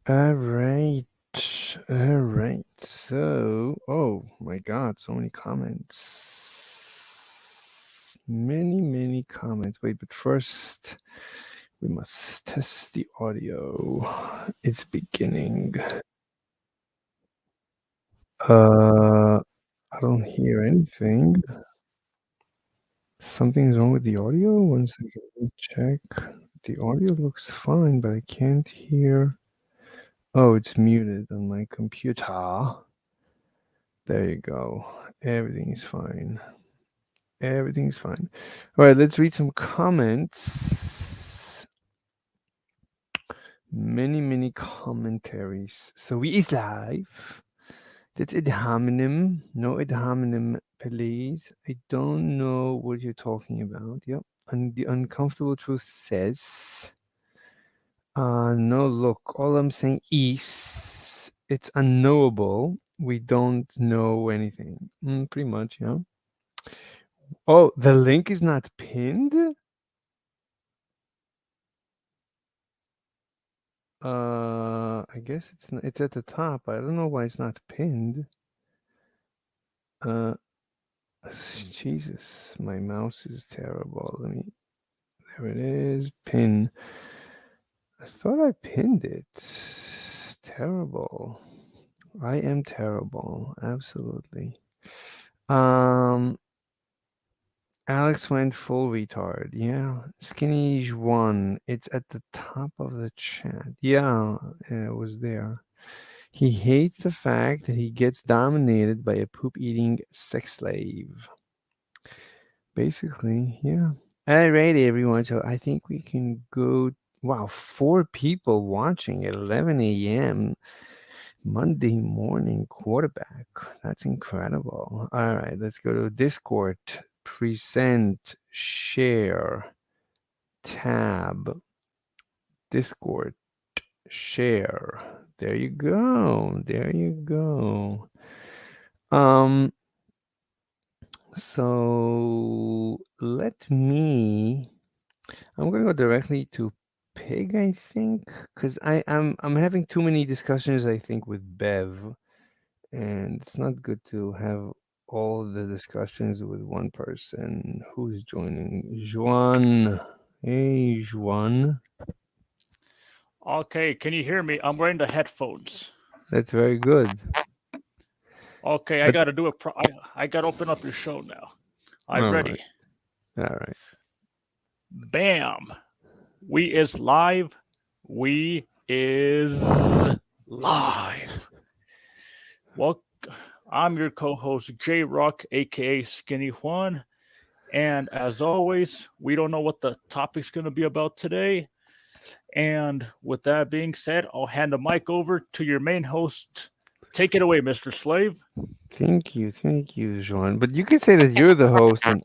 All right. All right. So, oh my God, so many comments. Many comments. Wait, but first we must test the audio. It's beginning. I don't hear anything. Something's wrong with the audio. 1 second, let me check. The audio looks fine, but I can't hear. Oh, it's muted on my computer. There you go. Everything is fine. Everything is fine. All right, let's read some comments. Many commentaries. So we is live. That's ad hominem. No ad hominem, please. I don't know what you're talking about. Yep. And the uncomfortable truth says, no, look, all I'm saying is it's unknowable. We don't know anything. Pretty much, yeah. Oh, the link is not pinned? I guess it's at the top. I don't know why it's not pinned. Jesus, my mouse is terrible. There it is, pin. I thought I pinned it. Terrible. I am terrible. Absolutely. Alex went full retard. Yeah. Skinny one. It's at the top of the chat. Yeah, it was there. He hates the fact that he gets dominated by a poop-eating sex slave. Basically, yeah. All right, everyone. So I think we can go. Wow, 4 people watching at 11 a.m. Monday morning quarterback. That's incredible. All right, let's go to Discord. Present, share, tab, Discord, share. There you go. There you go. So I'm gonna go directly to Pig, I think, because I'm having too many discussions, I think, with Bev, and it's not good to have all the discussions with one person. Who's joining? Juan. Hey, Juan. Okay, can you hear me? I'm wearing the headphones. That's very good. Okay, I But gotta do it. I gotta open up your show now. I'm all right, ready. all right. Bam. We is live. We is live. Well, I'm your co-host J Rock, aka Skinny Juan, and as always, we don't know what the topic's gonna be about today. And with that being said, I'll hand the mic over to your main host. Take it away, Mr. Slave. Thank you, Juan. But you can say that you're the host and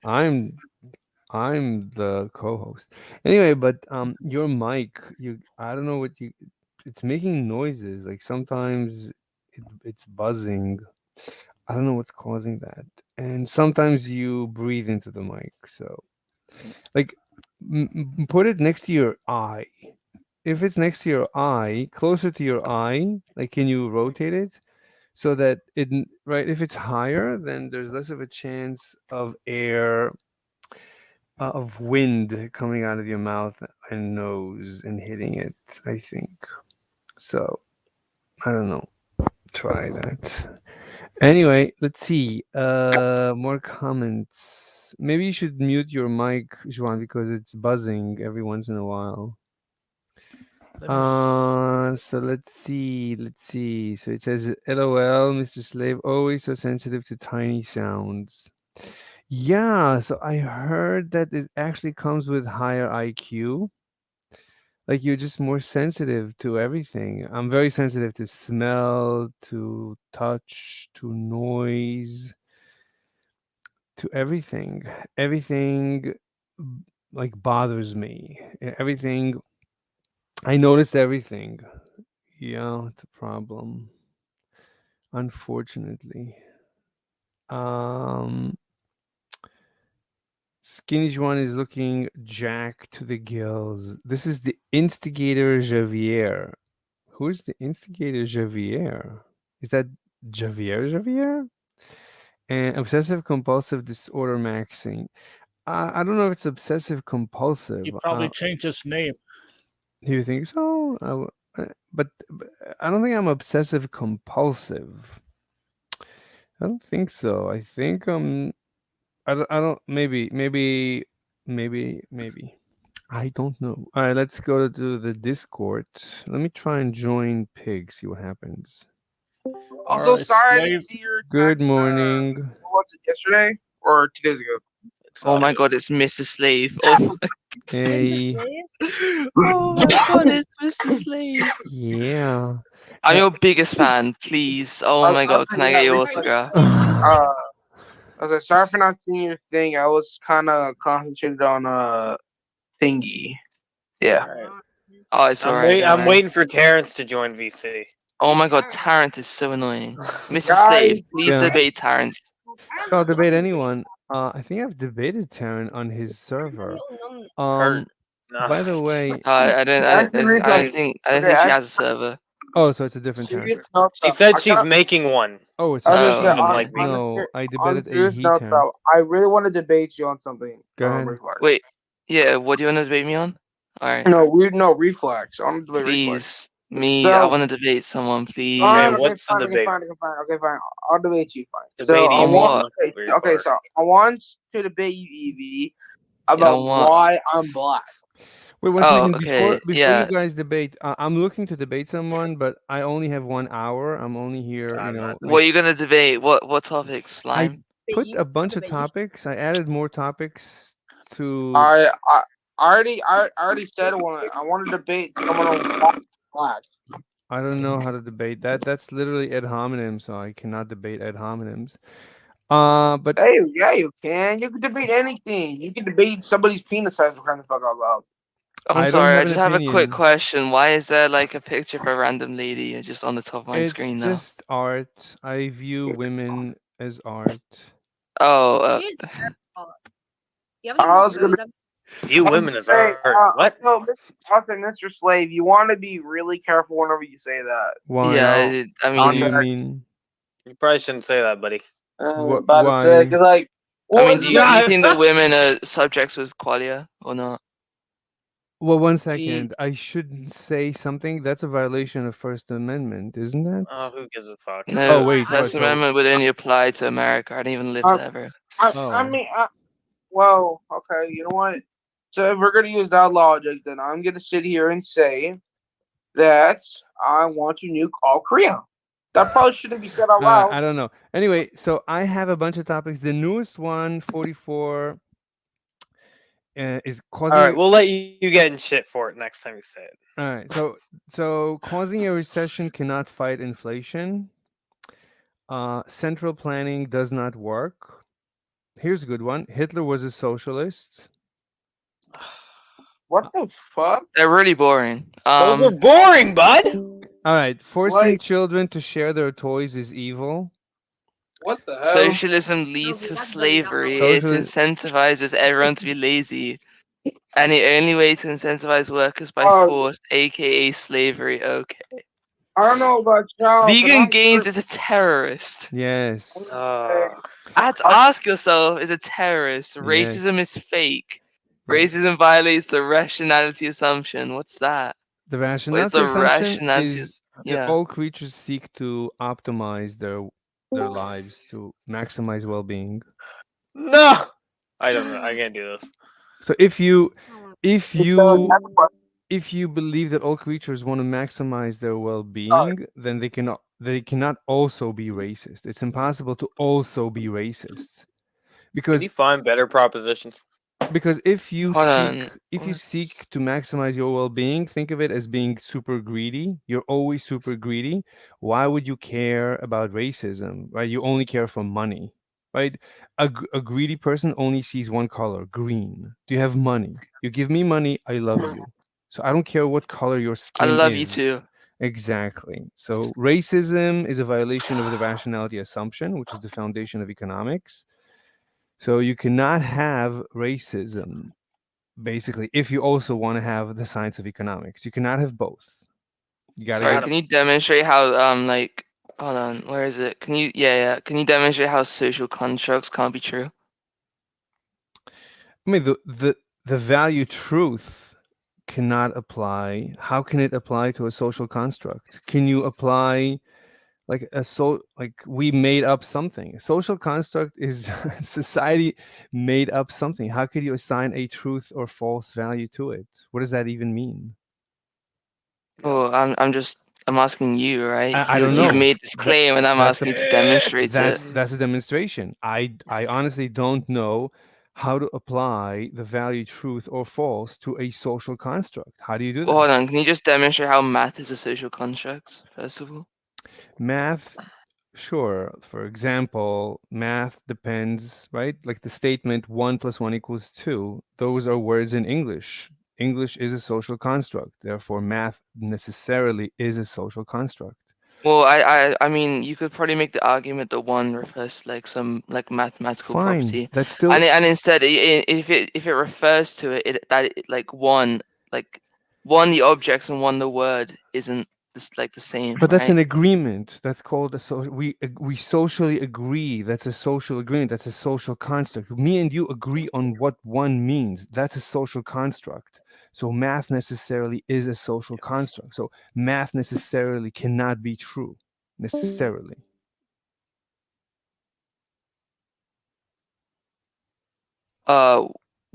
I'm the co-host. Anyway, but your mic, I don't know what it's making noises. Like sometimes it's buzzing. I don't know what's causing that. And sometimes you breathe into the mic. So, like put it next to your eye. If it's next to your eye, closer to your eye, like can you rotate it so that right, if it's higher, then there's less of a chance of air of wind coming out of your mouth and nose and hitting it, I think. So, I don't know. Try that. Anyway, let's see. More comments. Maybe you should mute your mic, Juan, because it's buzzing every once in a while. Let me. S- So let's see. Let's see. So it says, LOL, Mr. Slave, always so sensitive to tiny sounds. Yeah, so I heard that it actually comes with higher IQ. Like you're just more sensitive to everything. I'm very sensitive to smell, to touch, to noise, to everything. Everything like bothers me. Everything I notice everything. Yeah, it's a problem. Unfortunately. Um Skinny Juan is looking Jack to the gills. This is the instigator Javier who's the instigator? Javier. Is that Javier? And obsessive compulsive disorder maxing. I don't know if it's obsessive compulsive. He probably changed his name. Do you think so? But I don't think I'm obsessive compulsive. I don't think so. I think I don't maybe I don't know. All right, let's go to the Discord. Let me try and join Pig, see what happens. Also, Alright, sorry I slave. didn't see your Good text. morning. What was it, yesterday or 2 days ago? Oh my god, it's Mr. Slave. Oh Hey, oh my god, it's Mr. Slave. yeah. I'm your biggest fan, please. Oh my god, can I get your autograph? I was like, sorry for not seeing your thing. I was kind of concentrated on thingy. Yeah. Oh, it's alright. I'm waiting for Terrence to join VC. Oh my god, Tarrant is so annoying. Mr. Guys, Slave, please yeah. debate Tarrant. I'll debate anyone. I think I've debated Taryn on his server. Hurt. No. By the way, I don't Actually, think okay, she has a server. oh, so it's a different Taryn. serious note, She though, said I she's kinda- making one. Oh, it's I was Oh, gonna say, okay. Like me. no, I on a debated a serious he note, Taryn. though, I really want to debate you on something. Go ahead. Reflex. Wait, yeah, what do you want to debate me on? Alright. No, reflex. I want to debate reflex. Please. Me, So- I want to debate someone, please. Fine, what's the okay, debate? Okay, fine. I'll debate you. Fine. Debating I me want. on Okay, so I want to debate you, Evie, about what? why I'm black. Wait one Oh, second. okay, Before yeah. you guys debate, I'm looking to debate someone, but I only have 1 hour. I'm only here, I'm you know. not- What are you gonna debate? What topics? Slime? Put a bunch of topics. I added more topics to. I already said one. I want to debate someone on why I'm black. I don't know how to debate that. That's literally ad hominem, so I cannot debate ad hominems. But Hey, yeah, you can. You can debate anything. You can debate somebody's penis size for crying the fuck out loud. I'm I don't sorry, have I an just have a quick opinion. question. Why is there like a picture of a random lady just on the top of my it's screen now? just art. I view women as art. Oh, I was gonna You women is say, hurt. What? No, Mr. Slave, you want to be really careful whenever you say that. Why? yeah, I What do you mean, mean? You probably shouldn't say that, buddy. About to why? say, 'cause, like, I what mean, is do it you, that- do you think that women are subjects with qualia or not? Well, one See- second. I shouldn't say something. That's a violation of First Amendment, isn't that? Oh, who gives a fuck? No, Oh, wait, First what, so- Amendment would only apply to America. I didn't even live there, bro. I Oh. mean, well, okay, you know what? So if we're gonna use that logic, then I'm gonna sit here and say that I want to nuke all Korea. That probably shouldn't be said out loud. I don't know. Anyway, so I have a bunch of topics. The newest one, 44, is causing. All right, we'll let you get in shit for it next time you say it. All right. So causing a recession cannot fight inflation. Central planning does not work. Here's a good one. Hitler was a socialist. What the fuck? They're really boring. Those are boring, bud. All right. Forcing Like- children to share their toys is evil. What the hell? Socialism leads to slavery. It incentivizes everyone to be lazy. And the only way to incentivize workers by Oh. force, aka slavery. Okay. I don't know about y'all. but Vegan I'm Gains sure- is a terrorist. Yes. I had to ask yourself, is a terrorist? Racism is fake. Racism violates the rationality assumption. What's that? The What's rationality the assumption rationality? is that Yeah. all creatures seek to optimize their lives to maximize well-being. No, I don't know. I can't do this. So if you So, if you believe that all creatures want to maximize their well-being, then they cannot also be racist. It's impossible to also be racist. Can Because you find better propositions? if you Hold on, seek to maximize your well-being, think of it as being super greedy. You're always super greedy. Why would you care about racism, right? You only care for money, right? A greedy person only sees one color, green. Do you have money? You give me money, I love you. So I don't care what color your I skin love you is. too. Exactly. So racism is a violation of the rationality assumption, which is the foundation of economics. So you cannot have racism, basically, if you also want to have the science of economics. You cannot have both. You gotta Sorry, get can you demonstrate how like hold on, where is it? Can you can you demonstrate how social constructs can't be true? I mean, the value truth cannot apply. How can it apply to a social construct? Can you apply like we made up something? A social construct is society made up something. How could you assign a truth or false value to it? What does that even mean? Well, I'm asking you, right? I don't You've know. made this That- claim, and I'm that's asking you the- to demonstrate it. That's a demonstration. I honestly don't know how to apply the value truth or false to a social construct. How do you do Well, that? hold on. Can you just demonstrate how math is a social construct, first of all? Math, sure. For example, math depends, right? Like the statement 1 + 1 = 2. Those are words in English. English is a social construct. Therefore, math necessarily is a social construct. Well, I mean, you could probably make the argument that one refers to like some like mathematical Fine. property, That's still and instead, if it refers to like one, the objects and one the word isn't like the same, But that's right? an agreement. That's called a social. We socially agree. That's a social agreement. That's a social construct. Me and you agree on what one means. That's a social construct. So math necessarily is a social construct. So math necessarily cannot be true. Necessarily.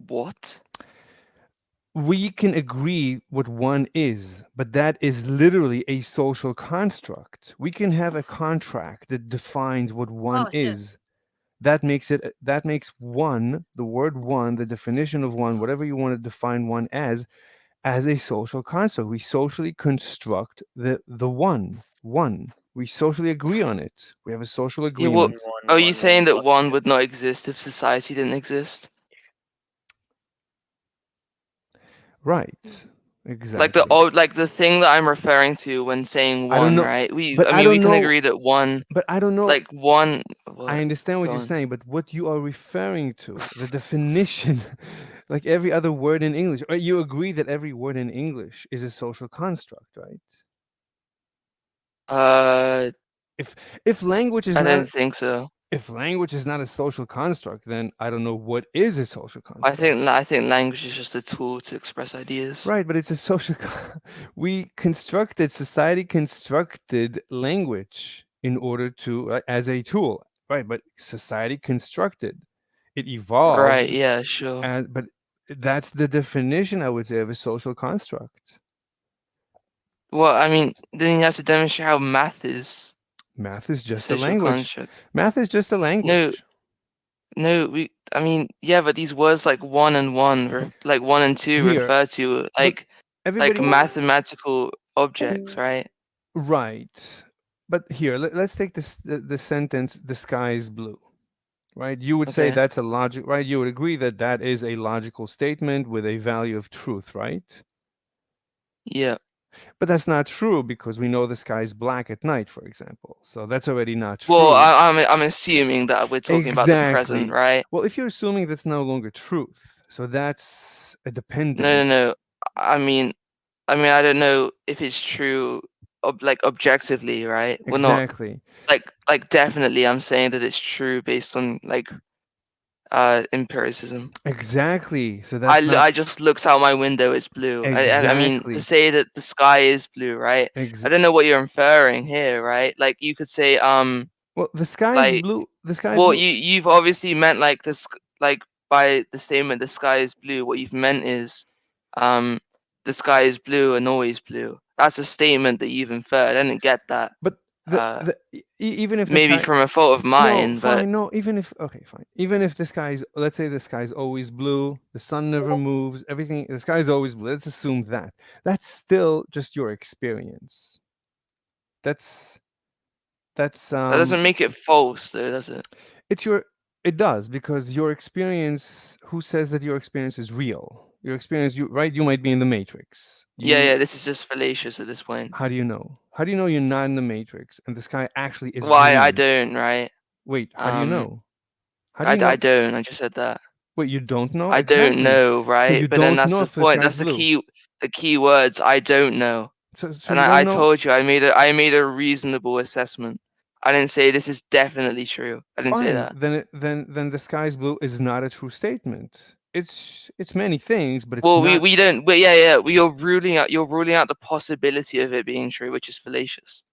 What? We can agree what one is, but that is literally a social construct. We can have a contract that defines what one Oh, shit. is. That makes one, the word one, the definition of one, whatever you want to define one as a social construct. We socially construct the one. We socially agree on it. We have a social Yeah, well, agreement. are you saying that one would not exist if society didn't exist? Right. Like Exactly. like the thing that I'm referring to when saying I don't one, know, right? but I I mean, don't we can know. agree that one, But I don't know. like one. I What? understand what Go you're on. saying, but what you are referring to, the definition, like every other word in English, or you agree that every word in English is a social construct, right? If language is I not don't think so. if language is not a social construct, then I don't know what is a social construct. I think language is just a tool to express ideas. Right, but it's a social. Society constructed language in order to as a tool, right? But society constructed, it evolved, Right? Yeah, sure. but that's the definition, I would say, of a social construct. Well, I mean, then you have to demonstrate how math is Math is a just a social language. construct. Math is just a language. No, I mean, yeah, but these words like one and one, like one and two, Here, refer to like everybody, mathematical objects, right? right? But here, let's take this the sentence "the sky is blue." Right? You would say Okay. that's a logic, right? You would agree that that is a logical statement with a value of truth, right? Yeah. But that's not true because we know the sky is black at night, for example. So that's already not true. Well, I'm assuming that we're talking about the present, right? Well, if you're assuming that's no longer truth, so that's a dependent. No. I mean, I don't know if it's true, like objectively, right? We're not Exactly. like definitely. I'm saying that it's true based on like empiricism. Exactly. So that's I just looked out my window, it's blue. I mean, Exactly. to say that the sky is blue, right? I don't know what you're inferring here, right? Like you could say well, the sky is like, blue. The sky is well, blue. you've obviously meant like this, like by the statement the sky is blue, what you've meant is the sky is blue and always blue. That's a statement that you've inferred. I didn't get that. But even if the maybe sky, from a fault of mine, no, but fine, no, even if okay, fine. Even if the sky is, let's say the sky is always blue, the sun never moves, everything, the sky is always blue. Let's assume that. That's still just your experience. That's that doesn't make it false, though, does it? It does, because your experience. Who says that your experience is real? Your experience, right? You might be in the Matrix. Yeah. This is just fallacious at this point. How do you know? How do you know you're not in the Matrix and the sky actually is? Why I green? don't, right? Wait, how do you know? How do you know? I don't. I just said that. Wait, you don't know? I don't know, right? you But then don't that's know the if the point. sky's That's blue. the key words. I don't know. So And you I don't know. told you I made a reasonable assessment. I didn't say this is definitely true. I didn't say Fine. that. Then the sky is blue is not a true statement. It's many things, but it's Well, not. we don't. But yeah. You're ruling out the possibility of it being true, which is fallacious.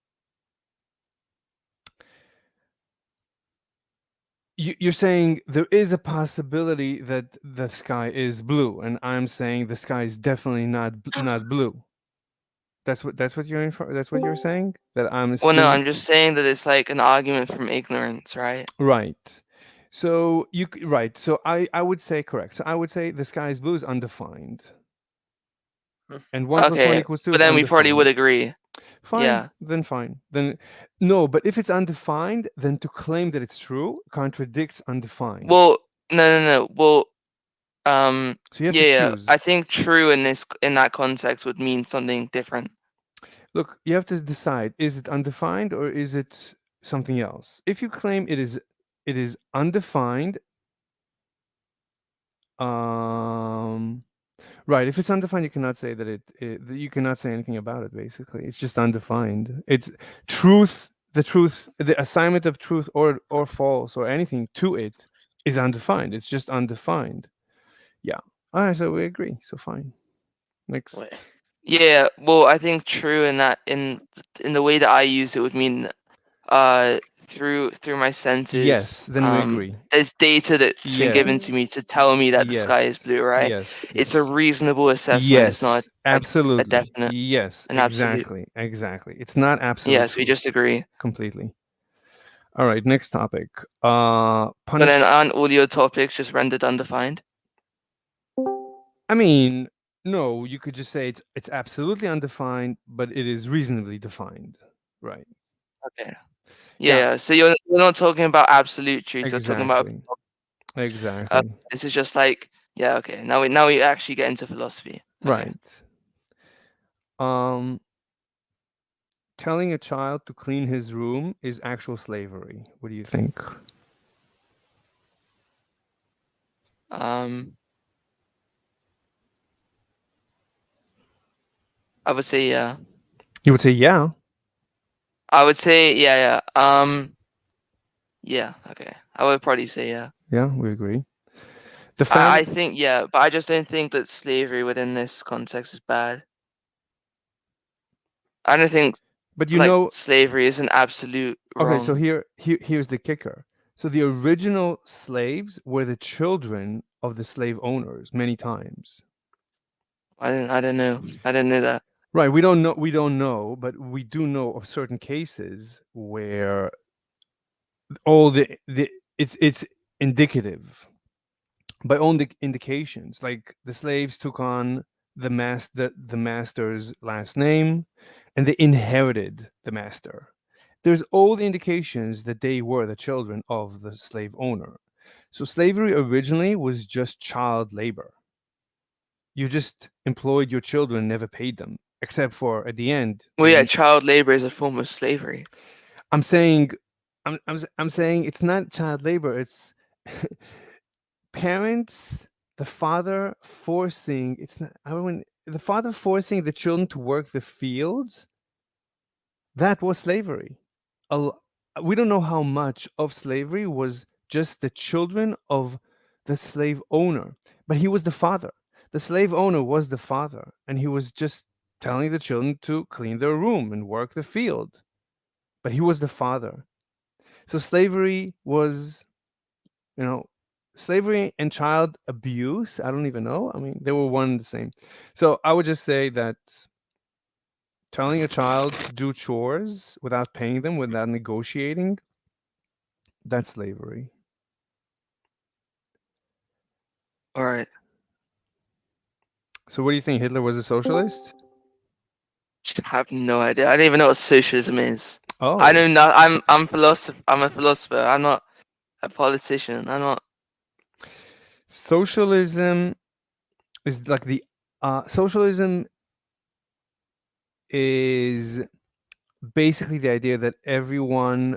You're saying there is a possibility that the sky is blue, and I'm saying the sky is definitely not blue. That's what you're for. That's what you're saying. That I'm Well, no, assuming. I'm just saying that it's like an argument from ignorance, right? Right. So right. So I would say correct. So I would say the sky is blue is undefined, and 1 + 1 Okay, = 2 but is then we probably would undefined. agree. Fine. Yeah. Then fine. Then no. But if it's undefined, then to claim that it's true contradicts undefined. Well, no. Well, So you have to yeah. choose. I think true in that context would mean something different. Look, you have to decide: is it undefined or is it something else? If you claim it is undefined, right. If it's undefined, you cannot say that you cannot say anything about it. Basically, it's just undefined. It's truth. The assignment of truth or false or anything to it is undefined. It's just undefined. Yeah. All right. So we agree. So fine. Next. Wait. Yeah. Well, I think true in that in the way that I use it would mean through my senses. Yes. Then we agree. There's data that's been given Yes. to me to tell me that the Yes. sky is blue, right? Yes. It's a Yes. reasonable assessment. Yes. It's not absolutely. a definite. Yes. an absolute. Exactly. Exactly. It's not absolute. Yes, we just agree. completely. All right. Next topic. But then aren't all your topics just rendered undefined? I mean, no. You could just say it's absolutely undefined, but it is reasonably defined. Right. Okay. Yeah. So you're not talking about absolute truth. You're talking about. Exactly. This is just like, yeah. Okay. Now we actually get into philosophy. Okay. Right. Telling a child to clean his room is actual slavery. What do you think? I would say yeah. You would say yeah. I would say yeah. Yeah. Okay. I would probably say yeah. Yeah, we agree. I think yeah, but I just don't think that slavery within this context is bad. I don't think. But you know, slavery is an absolute wrong. okay, so here's the kicker. So the original slaves were the children of the slave owners many times. I didn't know. I didn't know that. Right, we don't know, but we do know of certain cases where all it's indicative by all the indications, like the slaves took on the master's last name and they inherited the master. There's all the indications that they were the children of the slave owner. So slavery originally was just child labor. You just employed your children, never paid them, except for at the end. Well, yeah, child labor is a form of slavery. I'm saying it's not child labor. It's parents, the father forcing. It's not. The father forcing the children to work the fields. That was slavery. We don't know how much of slavery was just the children of the slave owner, but he was the father. The slave owner was the father, and he was just telling the children to clean their room and work the field. But he was the father. So slavery was, slavery and child abuse. I don't even know. I mean, they were one and the same. So I would just say that telling a child to do chores without paying them, without negotiating, that's slavery. All right. So what do you think? Hitler was a socialist? I have no idea. I don't even know what socialism is. Oh, I know not. I'm philosopher. I'm a philosopher. I'm not a politician. I'm not. Socialism is like socialism is basically the idea that everyone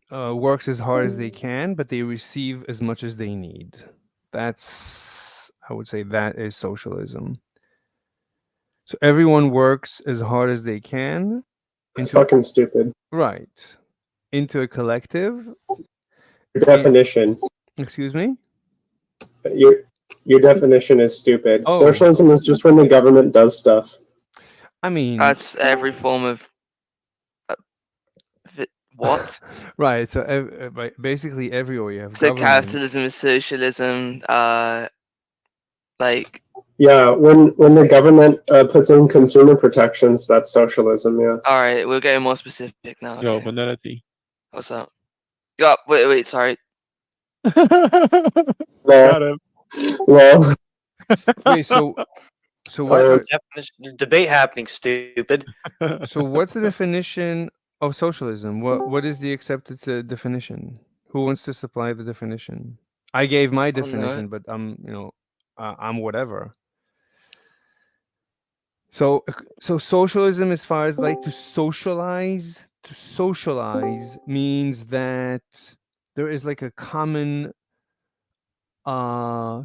works as hard as they can, but they receive as much as they need. I would say that is socialism. So everyone works as hard as they can. It's fucking stupid. Right. Into a collective. Your definition. Excuse me? Your definition is stupid. Oh. Socialism is just when the government does stuff. I mean, That's every form of. What? right. So basically everywhere you have So government. capitalism is socialism. Like Yeah, when the government puts in consumer protections, that's socialism. Yeah. all right, we're getting more specific now. Yo, Okay. Vanellope. What's up? Oh, wait, sorry. Got him. Well, Wait, so what? Definition, debate happening, stupid. So what's the definition of socialism? What is the accepted definition? Who wants to supply the definition? I gave my no. definition, but I'm whatever. So socialism, as far as like to socialize means that there is like a common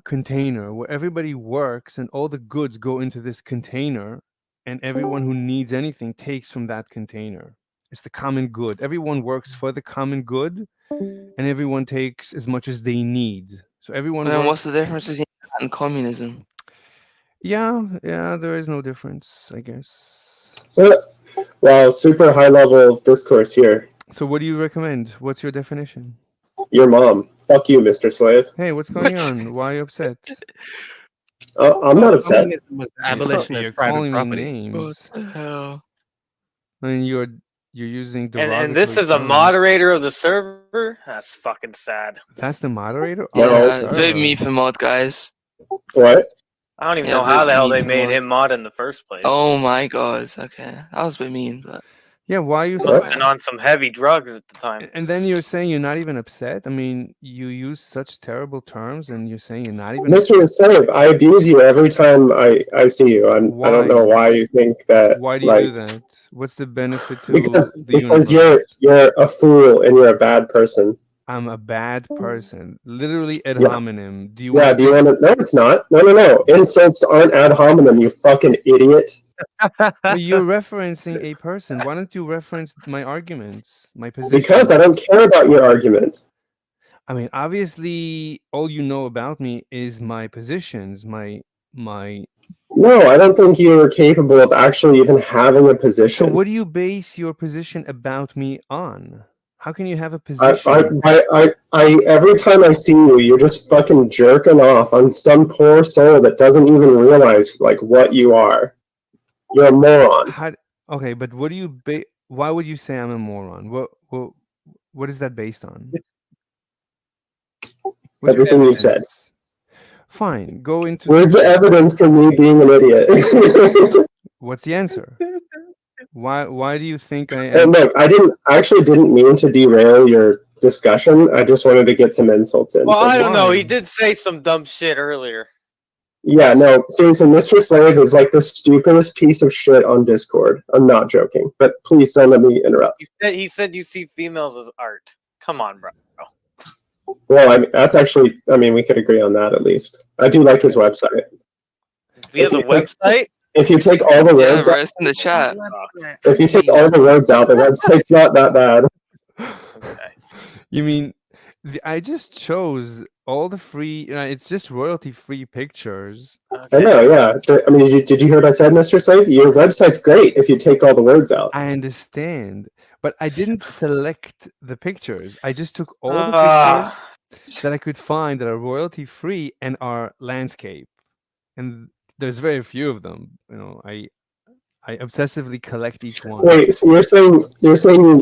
container where everybody works and all the goods go into this container, and everyone who needs anything takes from that container. It's the common good. Everyone works for the common good, and everyone takes as much as they need. So everyone And then works. what's the difference between that and communism? Yeah, there is no difference, I guess. well, super high level discourse here. So what do you recommend? What's your definition? Your mom. Fuck you, Mr. Slave. Hey, what's going on? Why are you upset? I'm not upset. Communism was the You're abolition of private calling me property. names. What the hell? I mean, you're using And this derogatory is a terms. moderator of the server? That's fucking sad. That's the moderator? No. Oh, Vote sure. me for mod, guys. What? I don't even Yeah, know how vote the hell me they for made mod. him mod in the first place. Oh my god. Okay, that was a bit mean, but Yeah, why are you Must so have been on some heavy drugs at the time. And then you're saying you're not even upset? I mean, you use such terrible terms and you're saying you're not even Mr. Slave, I abuse you every time I see you. I don't know Why? why you think that. Why do you like, do that? What's the benefit to Because the universe? you're a fool and you're a bad person. I'm a bad person. Literally ad Yeah. hominem. Do you Yeah, want do you want to? No, it's not. No. Insults aren't ad hominem, you fucking idiot. Well, you're referencing a person. Why don't you reference my arguments, my position? Because I don't care about your argument. I mean, obviously, all you know about me is my positions, my. No, I don't think you're capable of actually even having a So, position. what do you base your position about me on? How can you have a I, position? I, every time I see you, you're just fucking jerking off on some poor soul that doesn't even realize like what you are. You're a moron. Okay, but what do you why would you say I'm a moron? What is that based on? What's your Everything you said. evidence? Fine, go into. Where's the evidence for me being an idiot? What's the answer? Why do you think I And am? look, I actually didn't mean to derail your discussion. I just wanted to get some insults in. Well, So- I don't know. why? He did say some dumb shit earlier. Yeah, no, seriously, Mr. Slave is like the stupidest piece of shit on Discord. I'm not joking, but please don't let me interrupt. He said you see females as art. Come on, bro. Well, that's actually, we could agree on that at least. I do like his website. He has a website. If you take all the yeah, words out, rest in the chat. if you take all the words out, the website's not that bad. Okay. You mean I just chose all the free? It's just royalty-free pictures. I know, yeah. Did you hear what I said, Mr. Slave? Your website's great if you take all the words out. I understand, but I didn't select the pictures. I just took all the Ah. pictures that I could find that are royalty-free and are landscape, and there's very few of them. I obsessively collect each one. Wait, so you're saying you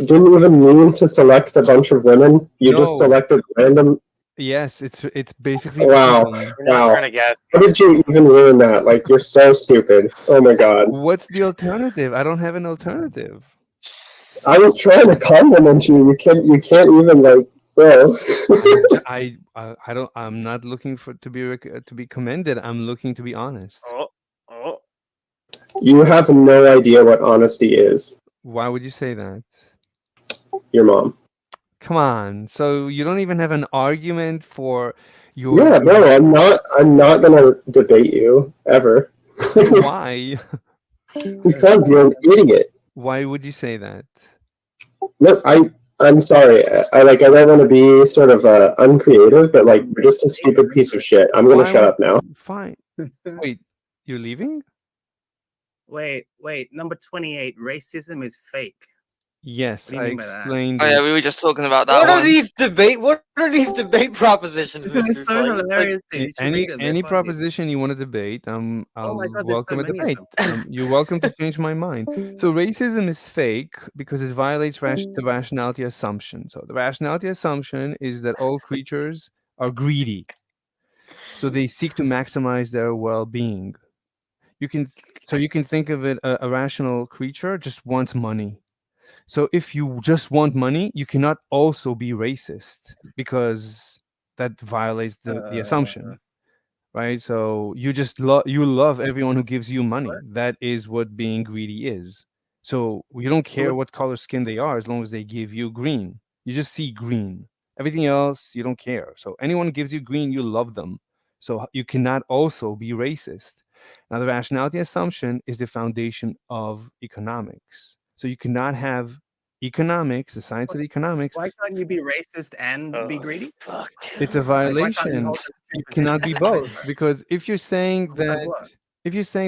didn't even mean to select a bunch of women? You just No. selected random. Yes, it's basically Wow. random. You're not Wow. trying to guess. How did you even ruin that? Like, you're so stupid. Oh my god. What's the alternative? I don't have an alternative. I was trying to compliment you. You can't even like, bro. I'm not looking to be commended. I'm looking to be honest. Oh. You have no idea what honesty is. Why would you say that? Your mom. Come on. So you don't even have an argument for your. Yeah, no, I'm not gonna debate you ever. Why? Because you're an idiot. Why would you say that? Look, I'm sorry. I don't want to be sort of uncreative, but like you're just a stupid piece of shit. I'm gonna Why shut would- up now. Fine. Wait, you're leaving? Wait. Number 28. Racism is fake. Yes, What do you I mean by that? explained Oh yeah, it. we were just talking about that What are one. these debate? What are these debate propositions, It's Mr. so Slade? hilarious. Dude. You should Any read it. They're any funny. proposition you want to debate, I'll my God, there's so welcome a many of debate. them. You're welcome to change my mind. So racism is fake because it violates the rationality assumption. So the rationality assumption is that all creatures are greedy, so they seek to maximize their well-being. You can think of it, a rational creature just wants money. So if you just want money, you cannot also be racist because that violates the assumption, right? So you just love everyone who gives you money. That is what being greedy is. So you don't care what color skin they are as long as they give you green. You just see green. Everything else you don't care. So anyone who gives you green, you love them. So you cannot also be racist. Now the rationality assumption is the foundation of economics. So you cannot have economics, the science of economics. Why can't you be racist and be greedy? Fuck. It's a Like, why can't you violation. hold those two You cannot be positions? both because if you're saying Because what?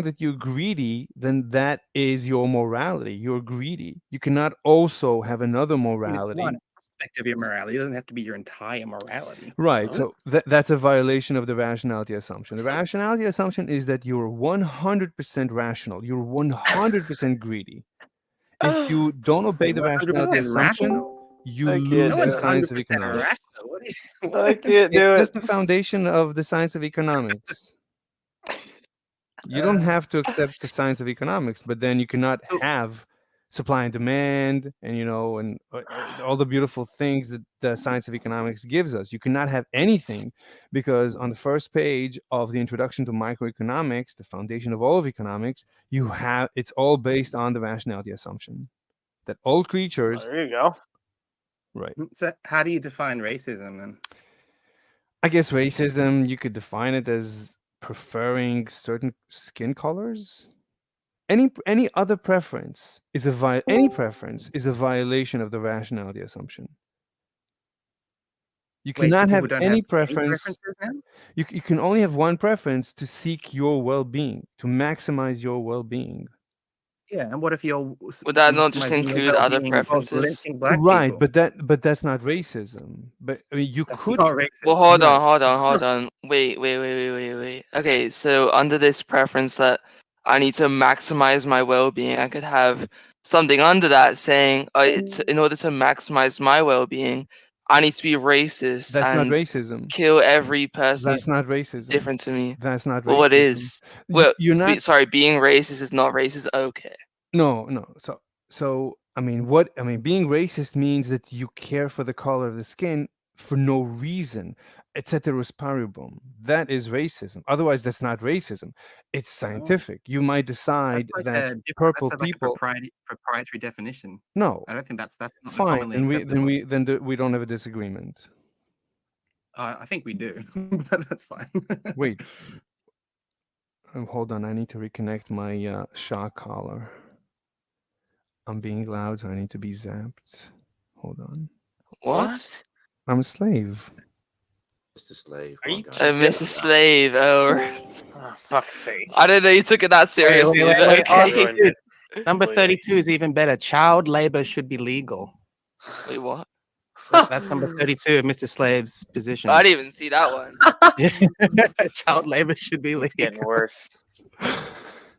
that you're greedy, then that is your morality. You're greedy. You cannot also have another I mean, morality. it's one aspect of your morality. It doesn't have to be your entire morality. Right. Huh? So that's a violation of the rationality assumption. The rationality assumption is that you're 100% rational. You're 100% greedy. If you don't obey the rationality 100% assumption, rational? you I can't lose No do the one's it. science of 100% economics. rational. What is? I can't It's do just it. the foundation of the science of economics. You don't have to accept the science of economics, but then you cannot So- have supply and demand and and all the beautiful things that the science of economics gives us. You cannot have anything because on the first page of the introduction to microeconomics, the foundation of all of economics, it's all based on the rationality assumption that all creatures, There you go. right? So how do you define racism then? I guess racism, you could define it as preferring certain skin colors. Any other preference is any preference is a violation of the rationality assumption. You Wait, so cannot people have don't any have preference. preferences now? You can only have one preference to seek your well-being, to maximize your well-being. Yeah, and what if you're Would that not just maximizing your include other well-being involves preferences? lynching black Right, people? but that's not racism. But I mean, you That's could. not racist. Well, hold Right. on. Wait. Okay, so under this preference that I need to maximize my well-being, I could have something under that saying, in order to maximize my well-being, I need to be racist That's not and racism. kill every person That's not racism. different to me. That's not racism. Well, what is? Y- Well, you're not. sorry, being racist is not racist. Okay. No. So I mean, being racist means that you care for the color of the skin for no reason. Et ceteris paribus. That is racism. Otherwise, that's not racism. It's scientific. You might decide That's like that a different, purple that's like people. a proprietary definition. No, I don't think that's not fine. commonly Then acceptable. we don't have a disagreement. I think we do, but that's fine. Wait. Hold on. I need to reconnect my shock collar. I'm being loud, so I need to be zapped. Hold on. What? I'm a slave. Mr. Slave. Are you one guy. Mr. Slave. Oh, Oh, fuck's sake. I didn't know you took it that seriously. wait, but wait, okay. Ruined it. Number Completely. 32 is even better. Child labor should be legal. Wait, what? That's number 32 of Mr. Slave's position. I didn't even see that one. Child labor should be It's getting legal. worse.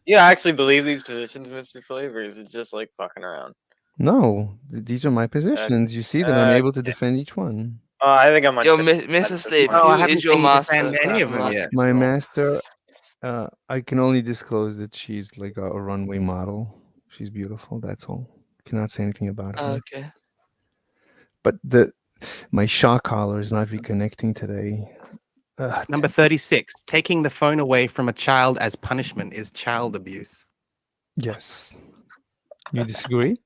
You actually believe these positions, Mr. Slave, or is it just like fucking around? No, these are my positions. You see that I'm able to defend each one. I think I'm on Yo, Mr. Mr. Slave, Oh, I who haven't is your seen you master? defend any of them Question yet. My master, I can only disclose that she's like a runway model. She's beautiful. That's all. Cannot say anything about her. Okay. But my shock collar is not reconnecting today. Number 36. Taking the phone away from a child as punishment is child abuse. Yes. You disagree?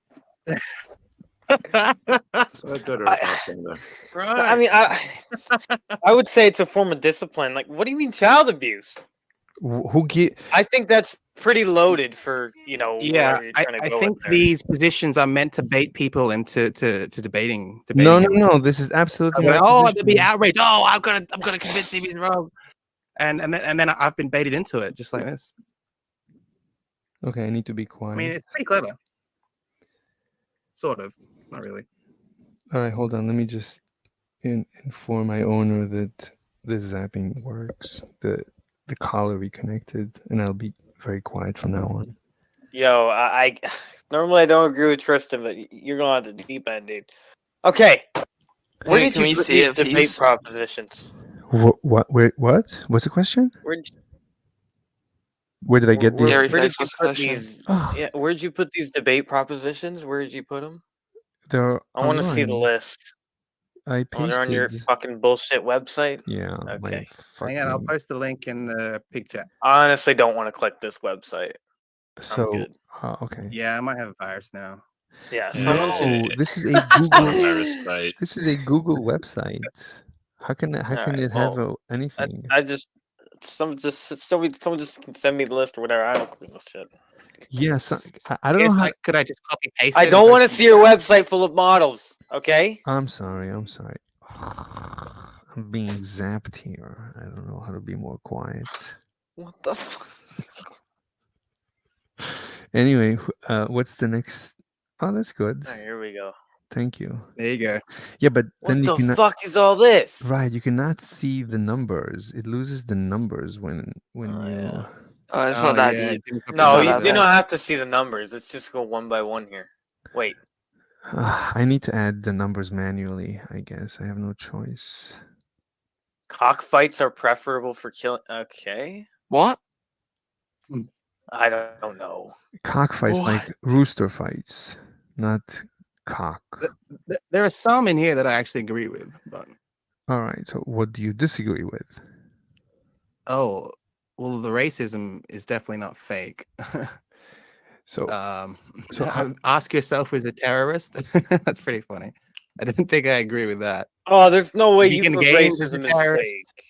So good or a bad thing, though. I mean, I would say it's a form of discipline. Like, what do you mean child abuse? Who get? I think that's pretty loaded for Yeah, wherever you're trying to I go think with there. these positions are meant to bait people into to debating. No, him. no. This is absolutely Like, my oh, they'll position. be outraged. Oh, I'm gonna convince him he's wrong. And then I've been baited into it, just like this. Okay, I need to be quiet. I mean, it's pretty clever. Sort of, not really. All right, hold on. Let me just inform my owner that this zapping works. The collar reconnected, and I'll be very quiet from now on. Yo, I normally I don't agree with Tristan, but you're going on the deep end, dude. Okay. Where Hey, did can we you put see these it, debate please? propositions? What? Wait, what? What's the question? Where Where did I get where, these? Gary where did Flex, you what's the put question? these? Yeah, where'd you put these debate propositions? Where did you put them? They're I want to see the online. list. I Oh, they're on your pasted. fucking bullshit website? Yeah. Okay. Hang on, I'll Fucking. post the link in the pig chat. I honestly don't want to click this website. So. good. Okay. Yeah, I might have a virus now. Yeah, someone should. No, this is a It's not a Google. virus site. This is a Google website. How can Alright, it have well, anything? I just someone just can send me the list or whatever. I don't click this shit. Yes, I don't know how. Could I just copy paste? I don't want to see your website full of models. Okay. I'm sorry. I'm being zapped here. I don't know how to be more quiet. What the fuck? Anyway, what's the next? Oh, that's good. Alright, here we go. Thank you. There you go. Yeah, but What then you the cannot. fuck is all this? Right, you cannot see the numbers. It loses the numbers when Oh, you. yeah. Oh, it's not that yeah, deep. it didn't copy No, not you, that you bad. don't have to see the numbers. Let's just go one by one here. Wait. I need to add the numbers manually. I guess I have no choice. Cockfights are preferable for killing. Okay. What? I don't know. Cockfights What? like rooster fights, not cock. There are some in here that I actually agree with, but All right. So what do you disagree with? oh, well, the racism is definitely not fake. So So how- Ask yourself who's a terrorist. That's pretty funny. I don't think I agree with that. Oh, there's no way you Vegan put Games is a racism is terrorist. fake.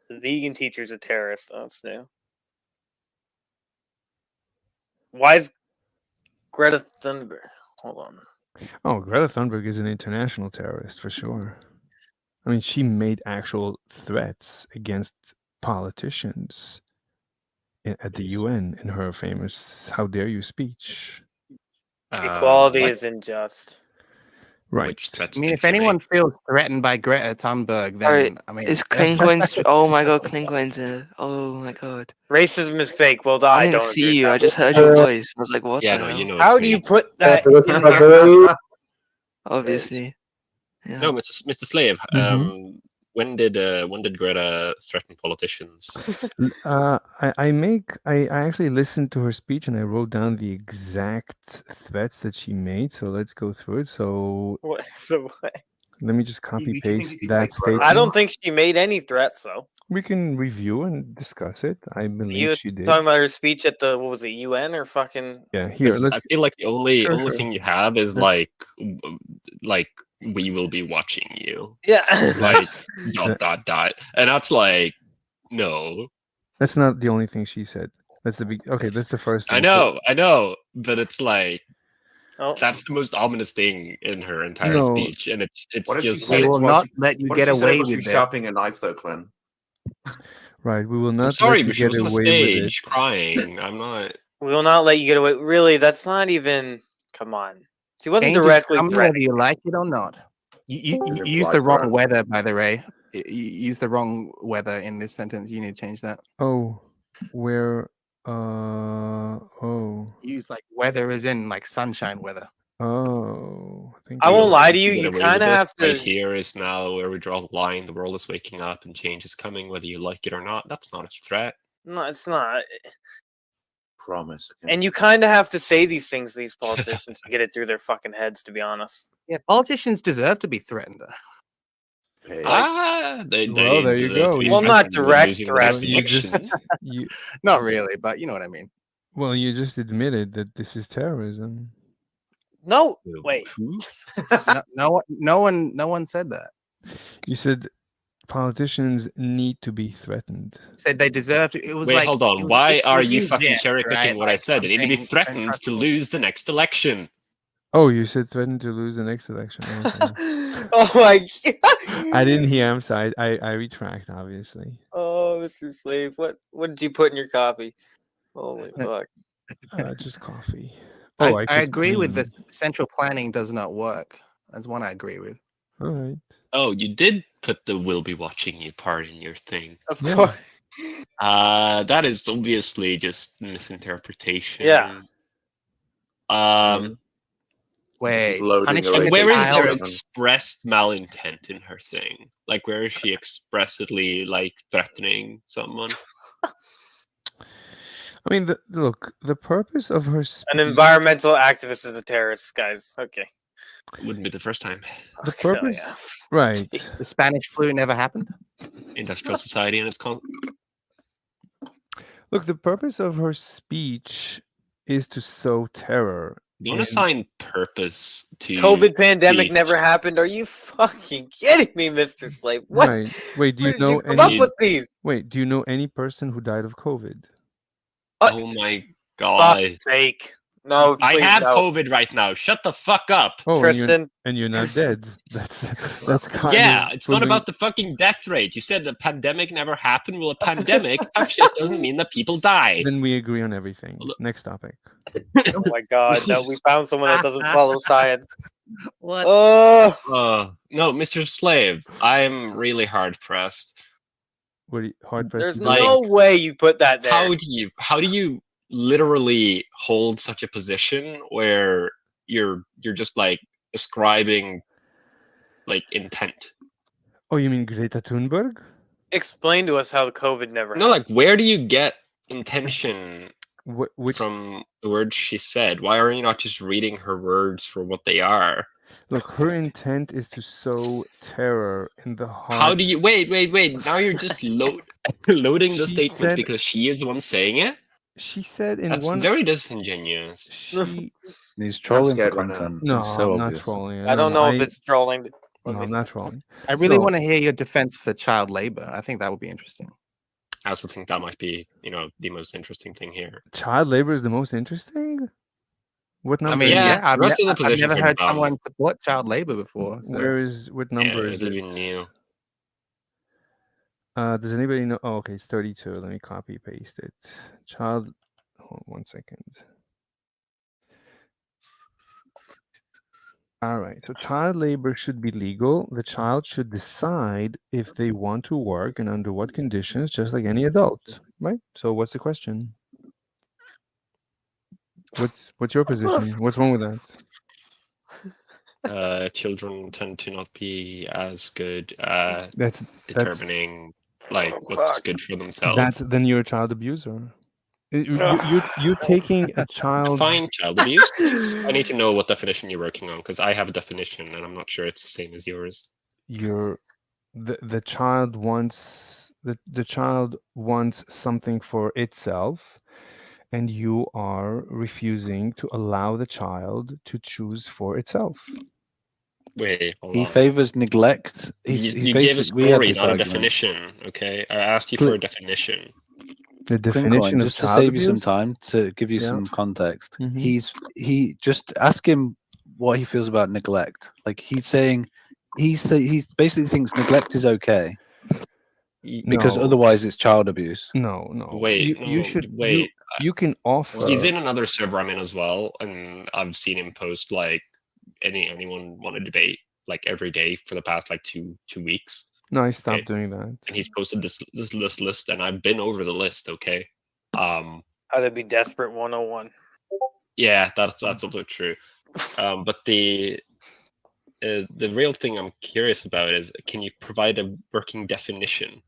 The vegan teacher's a terrorist. Oh, that's new. Why is Greta Thunberg? Hold on. oh, Greta Thunberg is an international terrorist for sure. I mean, she made actual threats against politicians at the UN in her famous "How dare you" speech. Equality what? is unjust. Right. Which threats I mean, did if she anyone make? feels threatened by Greta Thunberg, then Alright, I mean, Is Klingcoins? Oh my god, Klingcoins in it. Oh my god. Racism is fake. Well, I I didn't don't agree see with you. I that. just heard your voice. I was like, what Yeah, the no, hell? you know. How it's do you me. put that this in is here? very Obviously. Yeah. No, Mr. Slave. Mhm. When did Greta threaten politicians? I actually listened to her speech and I wrote down the exact threats that she made. So let's go through it. So What? So what? let me just You copy think paste you can that take statement. Greta? I don't think she made any threats, though. We can review and discuss it. I believe You she did. talking about her speech at the what was it, UN or fucking? Yeah, here 'Cause let's. I feel like the only Sure, only sure. thing you have is Let's- like we will be watching you. Yeah. Like That- dot, and that's like no. That's not the only thing she said. That's the big. Okay, that's the first thing. I know, but it's like Oh, that's the most ominous thing in her entire No. speech, and it's What if she just said we it will was- not let you What get if she said away it was you with it. sharpening a knife, though, Glenn? Right, we will not. I'm sorry, let you but she get was on a away with it. stage crying. I'm not. we will not let you get away. Really, that's not even. Come on. She wasn't Change is directly coming whether threatening. you like it or not. You Is it used right the for wrong her? weather, by the way. You used the wrong weather in this sentence. You need to change that. Oh, where? Oh. You use like weather as in like sunshine weather. Oh. Thank I you. won't lie to you. Get You away with kind of this. have to. Right here is now where we draw the line. The world is waking up and change is coming, whether you like it or not. That's not a threat. No, it's not. Promise. Okay. And you kind of have to say these things to these politicians to get it through their fucking heads. To be honest. Yeah, politicians deserve to be threatened. Hey, They Well, there you deserve to go. be Well, not threatened with direct losing the threats. next You just election. you Not really, but you know what I mean. well, you just admitted that this is terrorism. No. Who- Wait. who? No one said that. You said politicians need to be threatened. Said they deserved it. It was Wait, like hold on. it was- Why it are was you in fucking jest, cherry picking right? what I Like, said? I'm They need to be saying don't threatened trust to all- lose the next election. Oh, you said threaten to lose the next election. Okay. Oh my god. I didn't hear. I'm sorry. I retract, obviously. Oh, Mr. Slave, what did you put in your coffee? Holy fuck. Just coffee. I Oh, I put agree with cream. this. Central planning does not work. That's one I agree with. All right. Oh, you did put the "will be watching you" part in your thing. Of Yeah. course. That is obviously just misinterpretation. Yeah. Wait, loading punishing the a Where is child. there expressed malintent in her thing? Like, where is she expressly like threatening someone? I mean, look. The purpose of her speech. An environmental activist is a terrorist, guys. Okay. Wouldn't be the first time. The So, purpose, yeah. right? The Spanish flu never happened. Industrial society and its Look, the purpose of her speech is to sow terror. Don't in- assign purpose to COVID pandemic speech. never happened. Are you fucking kidding me, Mr. Slave? What? Right. Wait, do Where you did know you come any? up with these? Wait, do you know any person who died of COVID? Oh my god. Fuck's sake. No, I please, have no. COVID right now. Shut the fuck up. Oh, Tristan. and you're not dead. That's kind Yeah, of it's not proving- about the fucking death rate. You said the pandemic never happened. Well, a pandemic tough shit doesn't mean that people die. Then we agree on everything. Next topic. Oh my god, no, we found someone that doesn't follow science. What? No, Mr. Slave, I'm really hard pressed. What are you, hard pressed? There's to Like- do? no way you put that there. How do you literally hold such a position where you're just like ascribing like intent? Oh, you mean Greta Thunberg? Explain to us how the COVID never No, like where do you get intention Which from the words she said? Why are you not just reading her words for what they are? look, her intent is to sow terror in the heart. How do you wait? Now you're just loading the She statement said- because she is the one saying it. She said in That's one. very disingenuous. She, He's trolling for scared right now. content. no, It's so I'm not obvious. trolling. I don't know if it's trolling. No, I'm not trolling. I really So- want to hear your defense for child labor. I think that would be interesting. I also think that might be, the most interesting thing here. Child labor is the most interesting. What number? I mean, is Yeah, it? yeah, the rest of the I've positions never are heard valid. someone support child labor before. So. Where is what number Yeah, is it'll it? be new. Does anybody know? Oh, okay, it's 32. Let me copy paste it. Child. Hold on 1 second. All right. So child labor should be legal. The child should decide if they want to work and under what conditions, just like any adult, right? So what's the question? What's your position? What's wrong with that? Children tend to not be as good That's determining like Oh, what's fuck. good for themselves. that's then you're a child abuser. You're taking a child. Define child abuse. Please. I need to know what definition you're working on because I have a definition and I'm not sure it's the same as yours. The child wants the child wants something for itself, and you are refusing to allow the child to choose for itself. Wait, hold He on. favors neglect. You, He you gave a basically we had story, this not a argument. definition. Okay, I asked you for a definition. The definition Clincoin, of just to child save you some abuse? time to give you Yeah. some context. Mhm. He just ask him what he feels about neglect. Like he's saying, he basically thinks neglect is okay because No. otherwise it's child abuse. No. Wait, you no, should. wait. You can offer. He's in another server I'm in as well, and I've seen him post like anyone want to debate like every day for the past like two weeks. No, I stopped Okay. doing that. And he's posted this list, and I've been over the list. Okay, How to be desperate 101. yeah, that's also true. But the real thing I'm curious about is, can you provide a working definition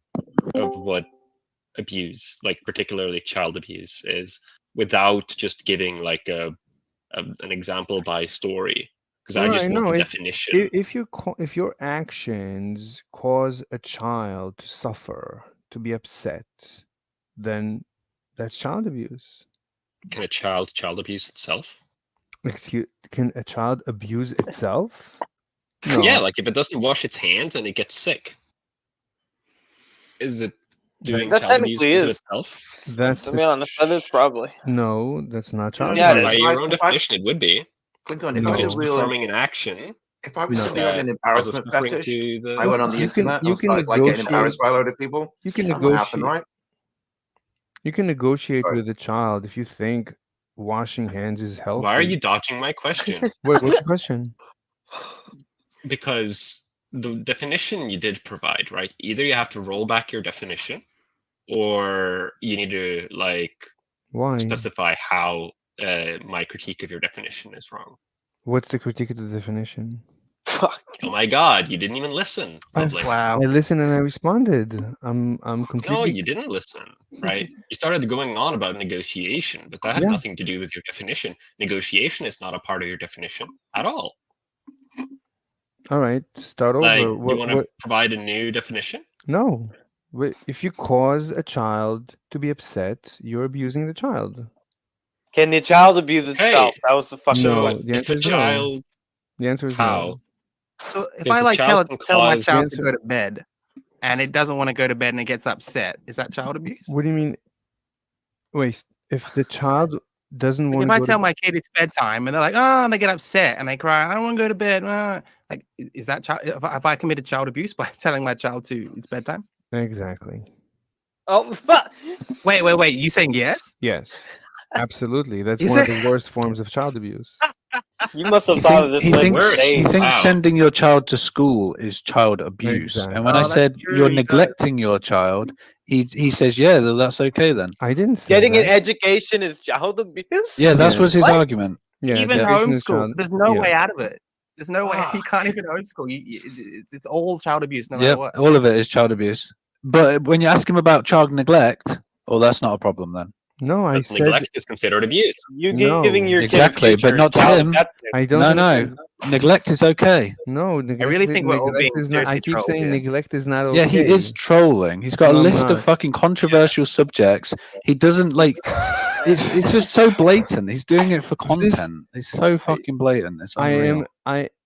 of what abuse, like particularly child abuse, is, without just giving like an example by story? Because I just Right, want no, the it's- definition. If your actions cause a child to suffer, to be upset, then that's child abuse. Can a child abuse itself? Can a child abuse itself? No. Yeah, like if it doesn't wash its hands and it gets sick. Is it doing That child abuse technically to is. itself? That's To the be honest, that is probably. no. That's not child Yeah, it abuse. is. By your own If I- definition, it would be. Quinton, if No. I Because it's could wheel, performing an action if I was No. to wheel an that causes embarrassment suffering fetish, to the. I went on the You can- internet. you and was can like getting negotiate- embarrassed by a load of people. You can That won't happen, negotiate. right? You can negotiate Right. with a child if you think washing hands is healthy. Why are you dodging my question? Wait, what's your question? Because the definition you did provide, right? Either you have to roll back your definition, or you need to like Why? specify how my critique of your definition is wrong. What's the critique of the definition? Fuck. Oh my god, you didn't even listen. Lovely. Wow. I listened and I responded. I'm No, completely. you didn't listen, right? You started going on about negotiation, but that had Yeah. nothing to do with your definition. Negotiation is not a part of your definition at all. All right, start over. Like, you What- want to what- provide a new definition? No. If you cause a child to be upset, you're abusing the child. Can the child abuse itself? Hey, That was the fucking No, question. the If answer a is no. child, The answer is how? no. So if Because I the like child can tell my cause- child to Answer- go to bed, and it doesn't want to go to bed and it gets upset, is that child abuse? What do you mean? Wait, if the child doesn't Like, want if to I go tell to my kid it's bedtime and they're like, oh, and they get upset and they cry, I don't want to go to bed. Like, is that child? Have I committed child abuse by telling my child to it's bedtime? Exactly. Oh, fuck. Wait. You saying yes? Yes. Absolutely. That's Is one of it- the worst forms of child abuse. You must have He, thought of this he list thinks, for he days. thinks Wow. sending your child to school is child abuse. Exactly. And when Oh, I that's said true, you're he does. neglecting your child, he says, yeah, that's okay then. I didn't say Getting an that. education is child abuse? Yeah, that Yeah. was his What? argument. Yeah, Even education is homeschool. child- There's no yeah. way out of it. There's no way. You Fuck. can't even homeschool. It's all child abuse, no matter Yep, what. all of it is child abuse. But when you ask him about child neglect, oh, that's not a problem then. No, I But said neglect is considered abuse. You No. giving your Exactly, kid a but future not to child, him. That's I don't. No, think- no, neglect is okay. No, really think we're all being is not. I seriously keep trolled saying here. neglect is not okay. Yeah, he is trolling. He's got No, a I'm list of not. fucking controversial subjects. He doesn't like. It's just so blatant. He's doing it for content. It's so fucking blatant. It's unreal.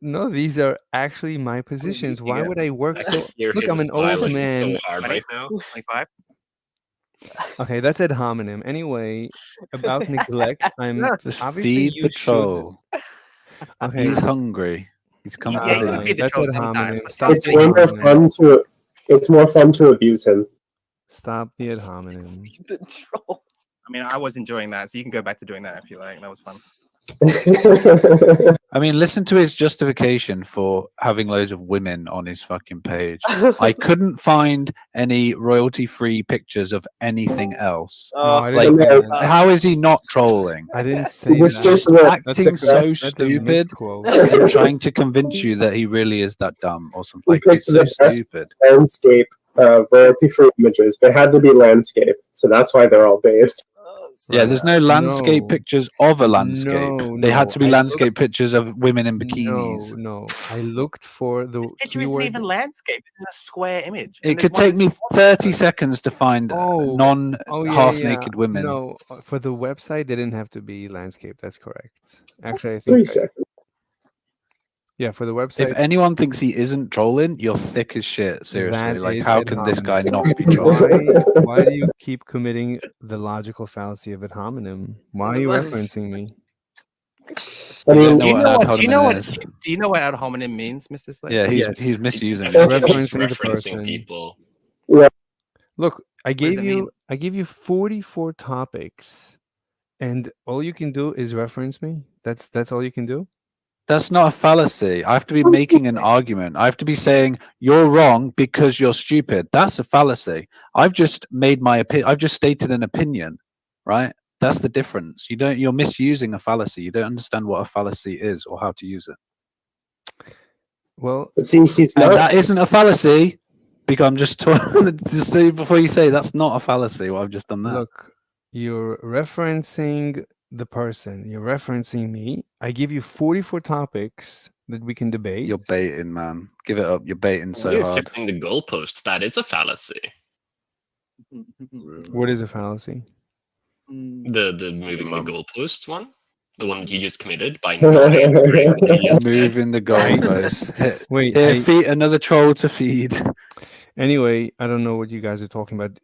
No. These are actually my positions. Why Yeah. would I work I so? can hear Look, him I'm an old smiling man. so hard right now. 25. Okay, that's ad hominem. Anyway, about neglect, I'm Just obviously feed you the should- troll. Okay, He's hungry. He's come Yeah, to you can eat. feed the that's troll ad hominem. sometimes. Let's Stop not It's the way ad more hominem. fun to. It's more fun to abuse him. Stop the ad hominem. the troll. I mean, I was enjoying that, so you can go back to doing that if you like. That was fun. I mean, listen to his justification for having loads of women on his fucking page. I couldn't find any royalty-free pictures of anything else. No, I Like, didn't say Like, that. how is he not trolling? I didn't say Just- that. just Just the- acting so that's a stupid misquote. and trying to convince you that he really is that dumb or something. Like, picked he's so the best- stupid. landscape royalty-free images. They had to be landscape, so that's why they're all babes. Yeah, there's no landscape No. pictures of a landscape. No, They had no. to be I landscape pictures of women in bikinis. No. I looked for the This picture isn't keyword. even landscape. It's a square image. It And could there's one take me that's- 30 seconds to find Oh, non-half-naked women. No, for the website, they didn't have to be landscape. That's correct. Actually, I 3 think. seconds. Yeah, for the website. If anyone thinks he isn't trolling, you're thick as shit. Seriously, That like is how ad can this guy hominem. not be trolling? Why do you keep committing the logical fallacy of ad hominem? Why are you referencing me? I You mean, don't know what an ad do you know hominem what? is. Do you know what ad hominem means, Mr. Slade? Yeah, Yes. he's misusing He's it. Referencing the referencing person. people. Look, I does gave it you mean? I gave you 44 topics, and all you can do is reference me. That's all you can do. That's not a fallacy. I have to be making an argument. I have to be saying you're wrong because you're stupid. That's a fallacy. I've just made my opinion. I've just stated an opinion, right? That's the difference. You're misusing a fallacy. You don't understand what a fallacy is or how to use it. Well, but see, he's And not. that isn't a fallacy because I'm just just say before you say that's not a fallacy. What I've just done there. look, you're referencing the person. You're referencing me. I give you 44 topics that we can debate. You're baiting, man. Give it up. You're baiting so You're hard. shifting the goalposts. That is a fallacy. What is a fallacy? The moving the goalposts one, the one that you just committed by not answering what you just said. Moving the goalposts. Wait, Here, feed another troll to feed. Anyway, I don't know what you guys are talking about.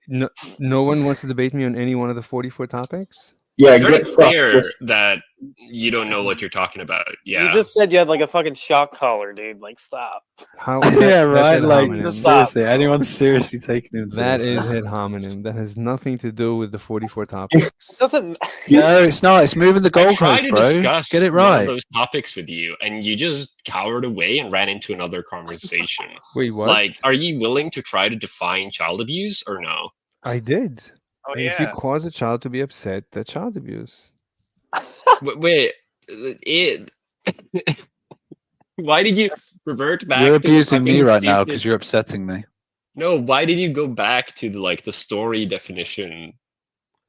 No one wants to debate me on any one of the 44 topics. Yeah, It's very get fucked. clear that you don't know what you're talking about. You Yeah. just said you had like a fucking shock collar, dude. Like, stop. How? Yeah, that's right. ad Like hominem. Just stop, seriously, bro. anyone's seriously taking him That seriously? is ad hominem. That has nothing to do with the 44 topics. It doesn't. No, it's not. It's moving the I tried goalpost, to bro. discuss Get it one of right. those topics with you, and you just cowered away and ran into another conversation. Wait, what? Like, are you willing to try to define child abuse or no? I did. Oh If you yeah. cause a child to be upset, that's child abuse. Wait, it. Why did you revert back? You're to the abusing me fucking right now stupid- because you're upsetting me. No, why did you go back to the story definition?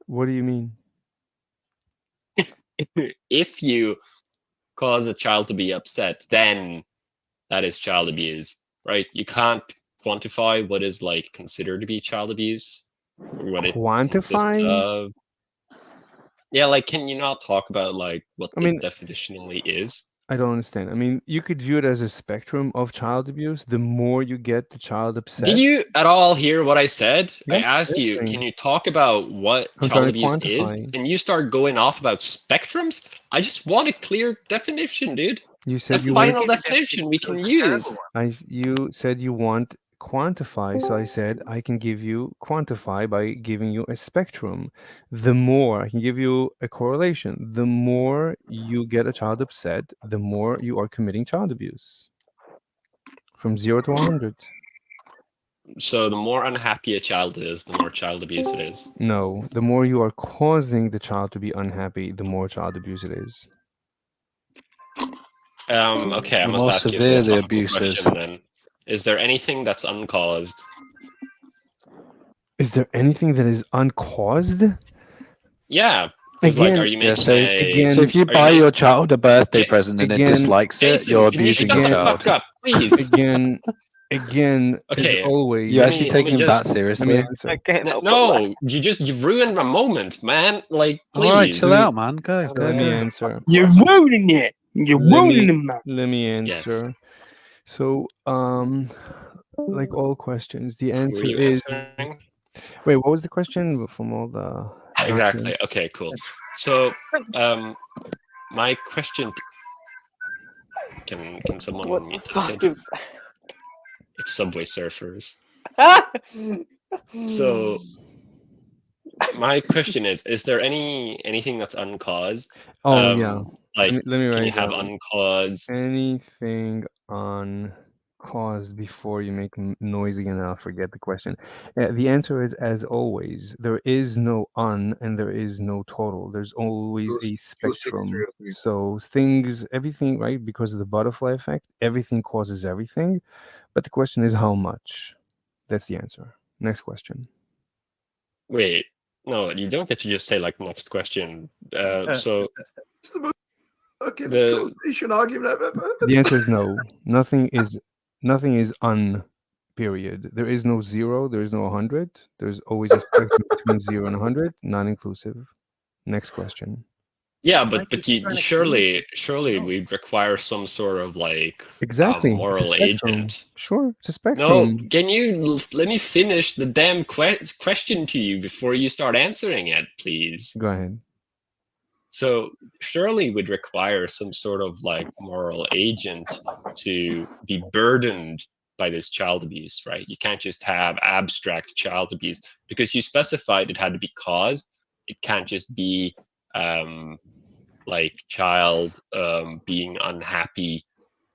What do you mean? If you cause a child to be upset, then that is child abuse, right? You can't quantify what is like considered to be child abuse, or what it consists Quantify? of. Yeah, like, can you not talk about like what I it mean- definitionally is? I don't understand. I mean, you could view it as a spectrum of child abuse. The more you get the child upset. Did you at all hear what I said? I Yeah, asked you, listening. can you talk about what I'm child trying to abuse is? quantify. And you start going off about spectrums? I just want a clear definition, dude. You A said you want. final definition we can use. You said you want quantify, so I said I can give you quantify by giving you a spectrum. The more I can give you a correlation, the more you get a child upset, the more you are committing child abuse. From 0 to 100. So the more unhappy a child is, the more child abuse it is. No, the more you are causing the child to be unhappy, the more child abuse it is. Okay, I The must more ask you a severe the philosophical abuse is. question then. Is there anything that's uncaused? Is there anything that is uncaused? Yeah. Because like, Again- are you Yeah, making so, a... so if you are buy ma- your child a birthday Okay, present and it again- dislikes it, Nathan, you're can you abusing shut your the child. fuck up, please? Again, Okay, as always. You Let actually me- taking let me him that just- Let me seriously? answer. I can't help but No, you ruined my moment, man. Like, please. All right, chill Let me- out, man. Go. So go, let me go. answer. You're ruining it. You're Let me- ruining it, man. Let me Yes. answer. So, like all questions, the Were answer you is. answering? Wait, what was the question from all the? Exactly. nonsense? Okay, cool. So, my question. Can someone What the unmute this fuck kid? is It's Subway Surfers. that? So, my question is there anything that's uncaused? Oh yeah. Like, Let me can write you it have down. uncaused? Anything uncaused before you make noise again? I'll forget the question. The answer is, as always, there is no un and there is no total. There's always a spectrum. So everything, right? Because of the butterfly effect, everything causes everything. But the question is how much? That's the answer. Next question. Wait, no, you don't get to just say like next question. So It's the most fucking The- causation argument I've ever heard. The answer is no. Nothing is un. Period. There is no 0. There is no 100. There's always a spectrum between 0 and 100, non-inclusive. Next question. yeah, It's but like but you're you trying to surely No. we require some sort of like Exactly. It's a moral spectrum. agent. Sure, it's a No, spectrum. can you let me finish the damn question to you before you start answering it, please? Go ahead. So surely would require some sort of like moral agent to be burdened by this child abuse, right? You can't just have abstract child abuse because you specified it had to be caused. It can't just be like child being unhappy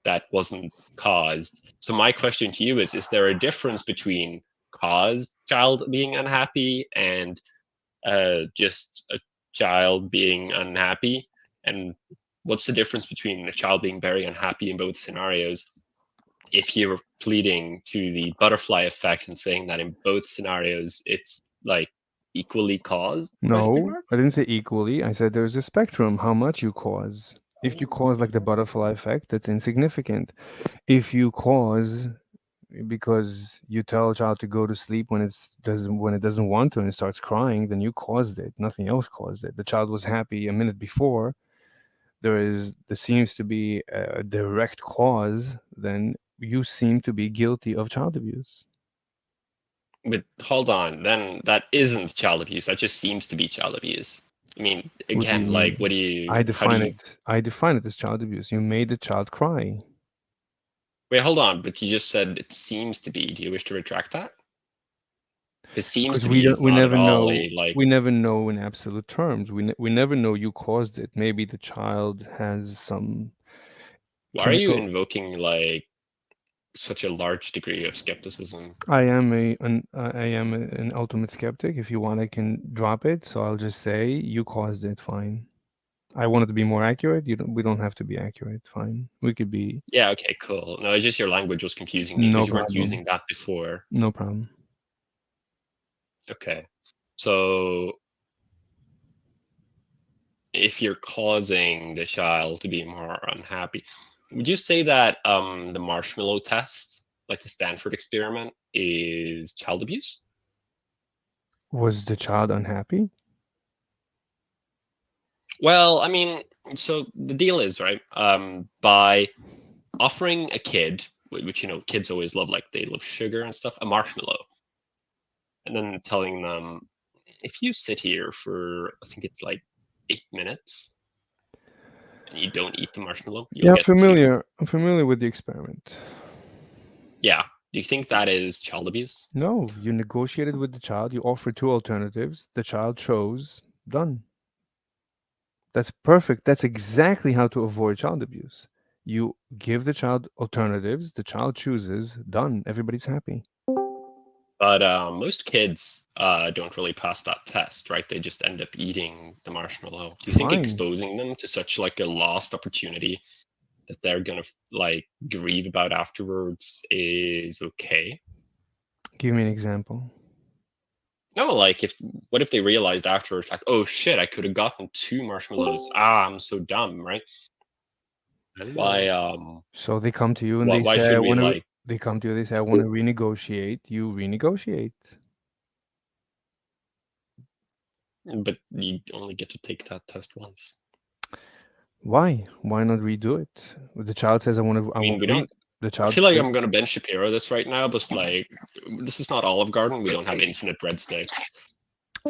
that wasn't caused. So my question to you is there a difference between caused child being unhappy and just a child being unhappy? And what's the difference between a child being very unhappy in both scenarios if you're pleading to the butterfly effect and saying that in both scenarios it's like equally caused? No, I didn't say equally. I said there's a spectrum, how much you cause. If you cause like the butterfly effect, that's insignificant. If you cause because you tell a child to go to sleep when it doesn't want to and it starts crying, then you caused it. Nothing else caused it. The child was happy a minute before. There seems to be a direct cause, then you seem to be guilty of child abuse. But hold on, then that isn't child abuse. That just seems to be child abuse. I mean, What do you again, like, what do mean? you? I How do define you? it. I define it as child abuse. You made the child cry. Wait, hold on. But you just said it seems to be. Do you wish to retract that? It seems Because to we be is don't, we not at never all know. a like. We never know in absolute terms. We never know you caused it. Maybe the child has some Why are you chemical. invoking like such a large degree of skepticism? I am an ultimate skeptic. If you want, I can drop it. So I'll just say you caused it. Fine. I wanted to be more accurate. We don't have to be accurate. Fine. We could be. Yeah. Okay. Cool. No, it's just your language was confusing me No because you weren't problem. using that before. No problem. Okay. So if you're causing the child to be more unhappy, would you say that the marshmallow test, like the Stanford experiment, is child abuse? Was the child unhappy? Well, I mean, so the deal is, right, by offering a kid, which, you know, kids always love, like they love sugar and stuff, a marshmallow, and then telling them, if you sit here for, I think it's like 8 minutes, and you don't eat the marshmallow, you'll Yeah, get I'm familiar with the experiment. Yeah. Do you think that is child abuse? No, you negotiated with the child. You offered two alternatives. The child chose. Done. That's perfect. That's exactly how to avoid child abuse. You give the child alternatives. The child chooses. Done. Everybody's happy. But most kids don't really pass that test, right? They just end up eating the marshmallow. Do you think Fine. exposing them to such like a lost opportunity that they're gonna like grieve about afterwards is okay? Give me an example. No, like what if they realized afterwards, like, oh shit, I could have gotten 2 marshmallows. I'm so dumb, right? Why So they come to you and why say, should I we want to. like? They come to you. They say, I want to renegotiate. You renegotiate. But you only get to take that test once. Why? Why not redo it? The child says, I want to. I mean, we don't. The I child. feel like says, I'm gonna Ben Shapiro this right now, but like, this is not Olive Garden. We don't have infinite breadsticks.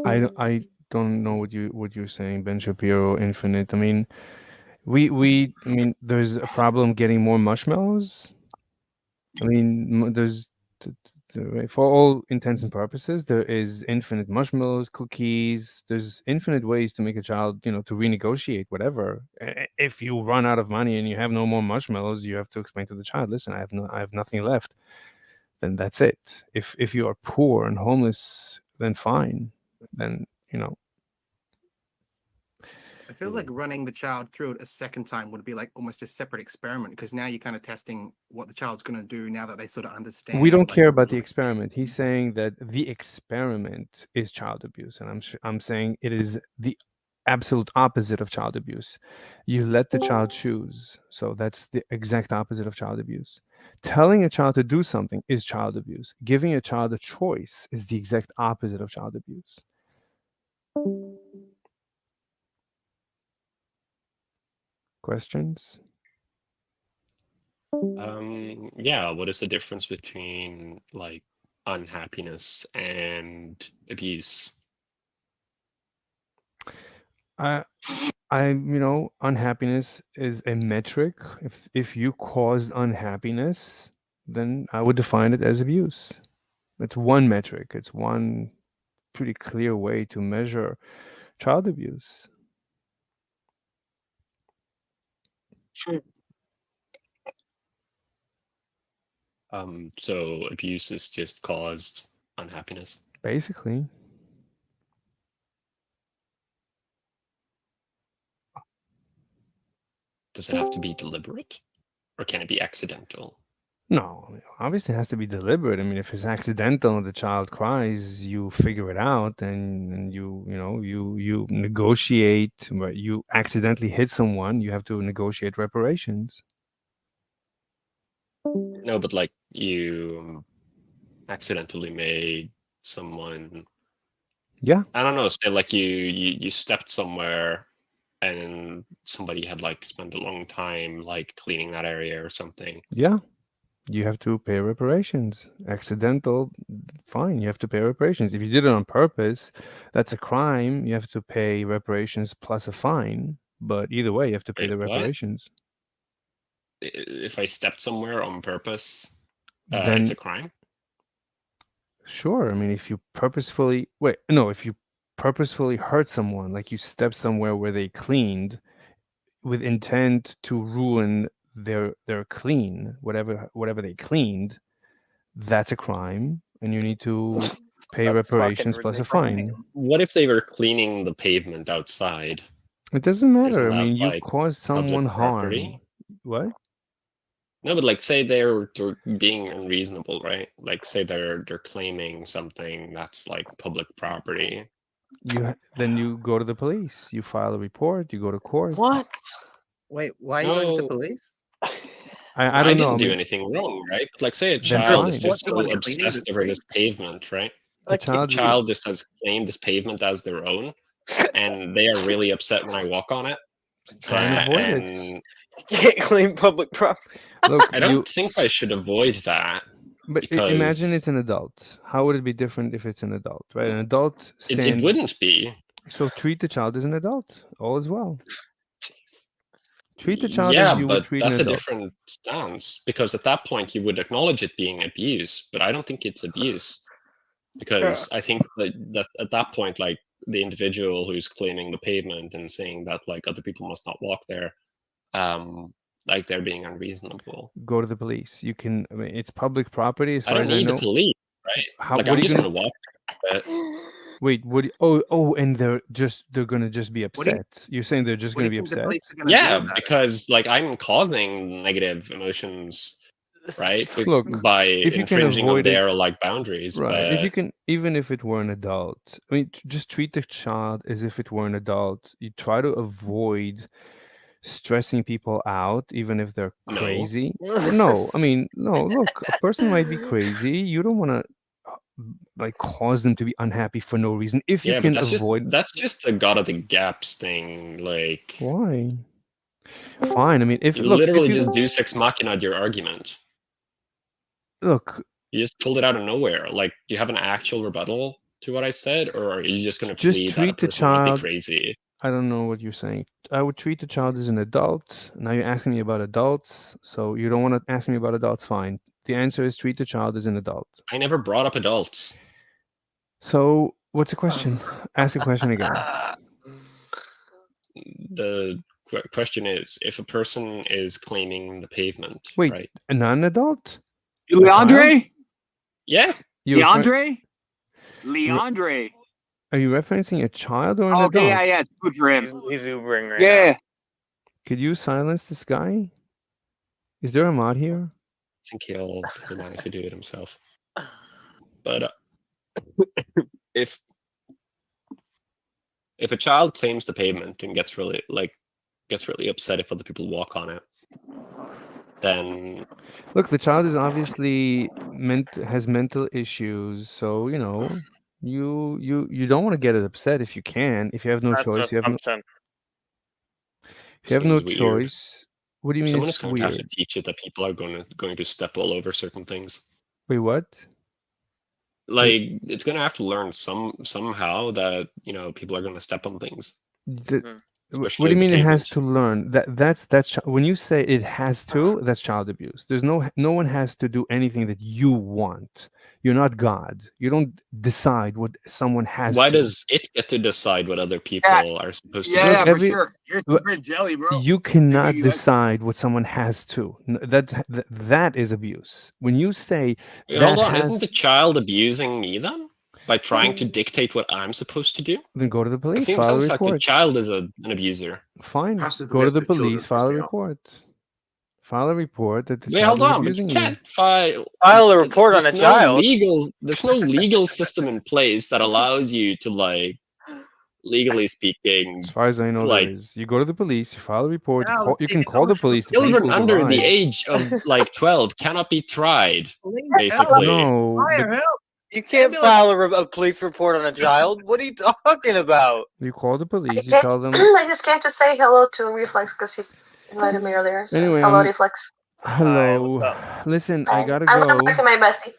I don't know what you're saying, Ben Shapiro, infinite. I mean, I mean, there's a problem getting more marshmallows. I mean, there's for all intents and purposes, there is infinite marshmallows, cookies. There's infinite ways to make a child, to renegotiate whatever. If you run out of money and you have no more marshmallows, you have to explain to the child, listen, I have nothing left. Then that's it. If you are poor and homeless, then fine. Then I feel like running the child through it a second time would be like almost a separate experiment, because now you're kind of testing what the child's going to do now that they sort of understand. We don't like, care about the experiment. He's saying that the experiment is child abuse, and I'm saying it is the absolute opposite of child abuse. You let the child choose, so that's the exact opposite of child abuse. Telling a child to do something is child abuse. Giving a child a choice is the exact opposite of child abuse. Questions? Yeah. What is the difference between like unhappiness and abuse? Unhappiness is a metric. If you caused unhappiness, then I would define it as abuse. It's one metric. It's one pretty clear way to measure child abuse. Sure. So abuse is just caused unhappiness. Basically. Does it have to be deliberate, or can it be accidental? No, obviously it has to be deliberate. I mean, if it's accidental and the child cries, you figure it out and you negotiate. But you accidentally hit someone, you have to negotiate reparations. No, but like you accidentally made someone. Yeah. I don't know. Say like you stepped somewhere, and somebody had like spent a long time like cleaning that area or something. Yeah. you have to pay reparations. Accidental, fine, you have to pay reparations. If you did it on purpose, that's a crime. You have to pay reparations plus a fine. But either way, you have to pay Wait, the what? reparations. If I stepped somewhere on purpose, Then it's a crime. sure. I mean, if you purposefully if you purposefully hurt someone, like you stepped somewhere where they cleaned with intent to ruin their clean, whatever they cleaned, that's a crime, and you need to pay That's fucking reparations plus a reframing. fine. What if they were cleaning the pavement outside? It doesn't matter. Isn't I that, mean, you like, caused public someone harm. property? What? No, but like, say they're being unreasonable, right? Like, say they're claiming something that's like public property. Then you go to the police. You file a report. You go to court. What? Wait, why are you going to No. police? I don't know. didn't I do mean, anything wrong, right? Like, say a Then child is fine. just so Someone cleaning obsessed the over street? this pavement, right? The Like, A child, child just has claimed this pavement as their own, and they are really upset when I walk on it. try and avoid it. and you can't claim public property. Look, I don't think I should avoid that. but imagine because- it's an adult. How would it be different if it's an adult, right? An adult It stands. wouldn't be. So treat the child as an adult. All is well. Treat the child Yeah, as you would but treat an that's a adult. different stance, because at that point you would acknowledge it being abuse, but I don't think it's abuse, because I think that at that point, like, the individual who's cleaning the pavement and saying that like other people must not walk there, like they're being unreasonable. Go to the police. You can. I mean, it's public property as I far don't as I need know. the police, right? How- Like, what I'm are you just gonna- gonna walk. But Wait, what? And they're gonna just be What do you- upset. You're saying they're just What do gonna you be think the upset? police are gonna do yeah, about it? because like I'm causing negative emotions, right? Look, by if you can infringing on avoid it- their like boundaries. Right. But If you can, even if it were an adult, I mean, just treat the child as if it were an adult. You try to avoid stressing people out, even if they're No. crazy. No, I mean, no. Look, a person might be crazy. You don't want to like cause them to be unhappy for no reason. If yeah, you can but avoid, that's just the God of the Gaps thing. Like, why? Fine. I mean, if you look, literally if you, just Deus Ex Machina your argument. look, You just pulled it out of nowhere. Like, do you have an actual rebuttal to what I said, or are you just going to Just plead that a treat the person might child- be crazy? I don't know what you're saying. I would treat the child as an adult. Now you're asking me about adults, so you don't want to ask me about adults. Fine. The answer is treat the child as an adult. I never brought up adults. So what's the question? Ask the question again. The question is, if a person is claiming the pavement, Wait, right? a non-adult? Leandre? Yeah, You're Leandre? Leandre. Are you referencing a child or an Okay, adult? yeah, it's good for him. He's Ubering right Yeah. Could you silence this guy? Is there a mod here? I think he'll manage to do it himself. But if a child claims the pavement and gets really upset if other people walk on it, then Look, the child is obviously has mental issues, so you know, you don't want to get it upset if you can. If you have no That's choice, you have no, assumption. if you have no seems weird. choice. What do you mean someone it's is going to have weird? to teach it that people are going to step all over certain things. Wait, what? Like, it's going to have to learn somehow that, you know, people are going to step on things. The- Mhm. What Especially do you the mean it has pavement. to learn? That's when you say it has to, that's child abuse. There's no one has to do anything that you want. You're not God. You don't decide what someone has Why to. does it get to decide what other people are supposed to Yeah, do? yeah, for every- sure. Here's some red jelly, bro. You cannot you like- decide what someone has to. That is abuse. When you say Wait, that hold on, has, isn't the child abusing me then? By trying to dictate what I'm supposed to do? then go to the It police, seems file a sounds like the report. child is an abuser. Fine, Passive go to the domestic children police, file a piss me off. report. File a report that the Wait, child hold is on, but you abusing you. can't file a report on a child. There's no legal system in place that allows you to, like, legally speaking, As far as I know, like, there is. You go to the police, you file a report. Yeah, let's You take can it call the over from police. the The police children will under the arrive. age of like 12 cannot be tried, basically. No, Fire but help! You can't Ambulance. file a police report on a child. What are you talking about? you call the police. You can't- tell them. I just came to say hello to Reflex because he invited me earlier. So Anyway, hello, I'm- Reflex. Hello. what's Listen, I gotta I'm go. going back to my bestie.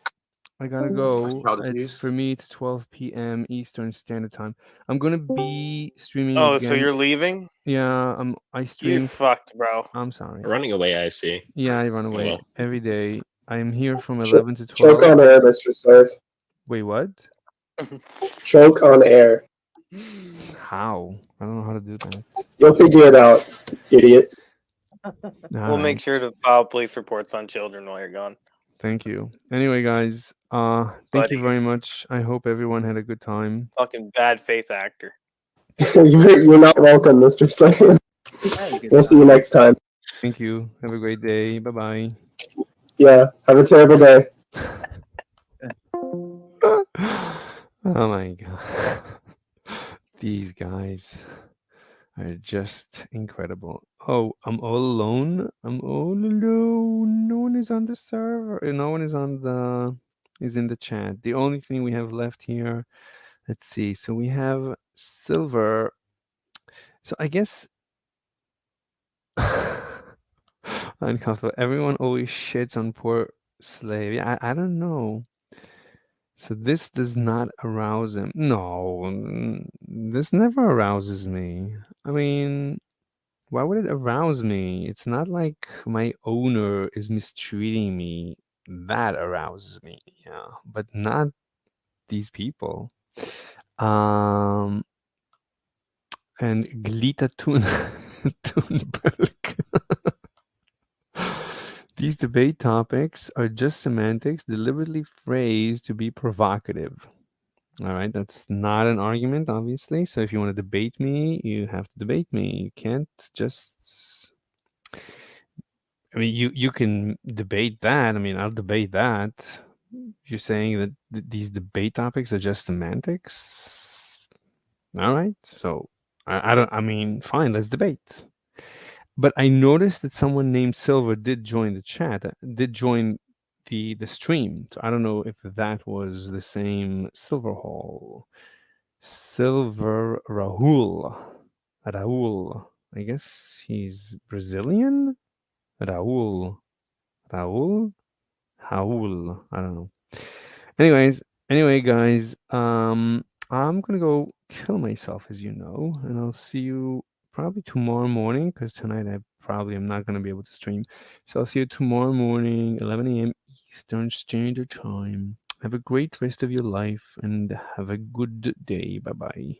I gotta go. Child It's abuse. for me. It's 12 p.m. Eastern Standard Time. I'm gonna be streaming Oh, again. so you're leaving? Yeah. I You stream. fucked, bro. I'm sorry. Running away, I see. Yeah, I run Oh, away well. every day. I am here from Cho- 11 to Choke 12. on air, Mr. Surf. Wait, what? Choke on air. How? I don't know how to do that. You'll figure it out, idiot. We'll Alright. make sure to file police reports on children while you're gone. Thank you. Anyway, guys, thank you Buddy. very much. I hope everyone had a good time. Fucking bad faith actor. You're not welcome, Mr. Slayer. We'll see you next time. Thank you. Have a great day. Bye bye. Yeah, have a terrible day. Oh my god. These guys are just incredible. Oh, I'm all alone. I'm all alone. No one is on the server. No one is in the chat. The only thing we have left here, let's see. So we have Silver. So I guess uncomfortable. Everyone always shits on poor Slave. Yeah, I don't know. So this does not arouse him. No, this never arouses me. I mean, why would it arouse me? It's not like my owner is mistreating me. That arouses me, yeah, but not these people. And Glita Thunberg. These debate topics are just semantics deliberately phrased to be provocative. All right, that's not an argument, obviously. So if you want to debate me, you have to debate me. You can't just. I mean, you can debate that. I mean, I'll debate that. You're saying that these debate topics are just semantics. All right, so I don't. I mean, fine, let's debate. But I noticed that someone named Silver did join the chat. Did join the stream. So I don't know if that was the same Silverhall. Silver Rahul. Raul. I guess he's Brazilian? Raul. Raul? Raul. I don't know. Anyway, guys, I'm gonna go kill myself, as you know, and I'll see you probably tomorrow morning, because tonight I probably am not gonna be able to stream. So I'll see you tomorrow morning, 11 a.m. Eastern Standard Time. Have a great rest of your life and have a good day. Bye bye.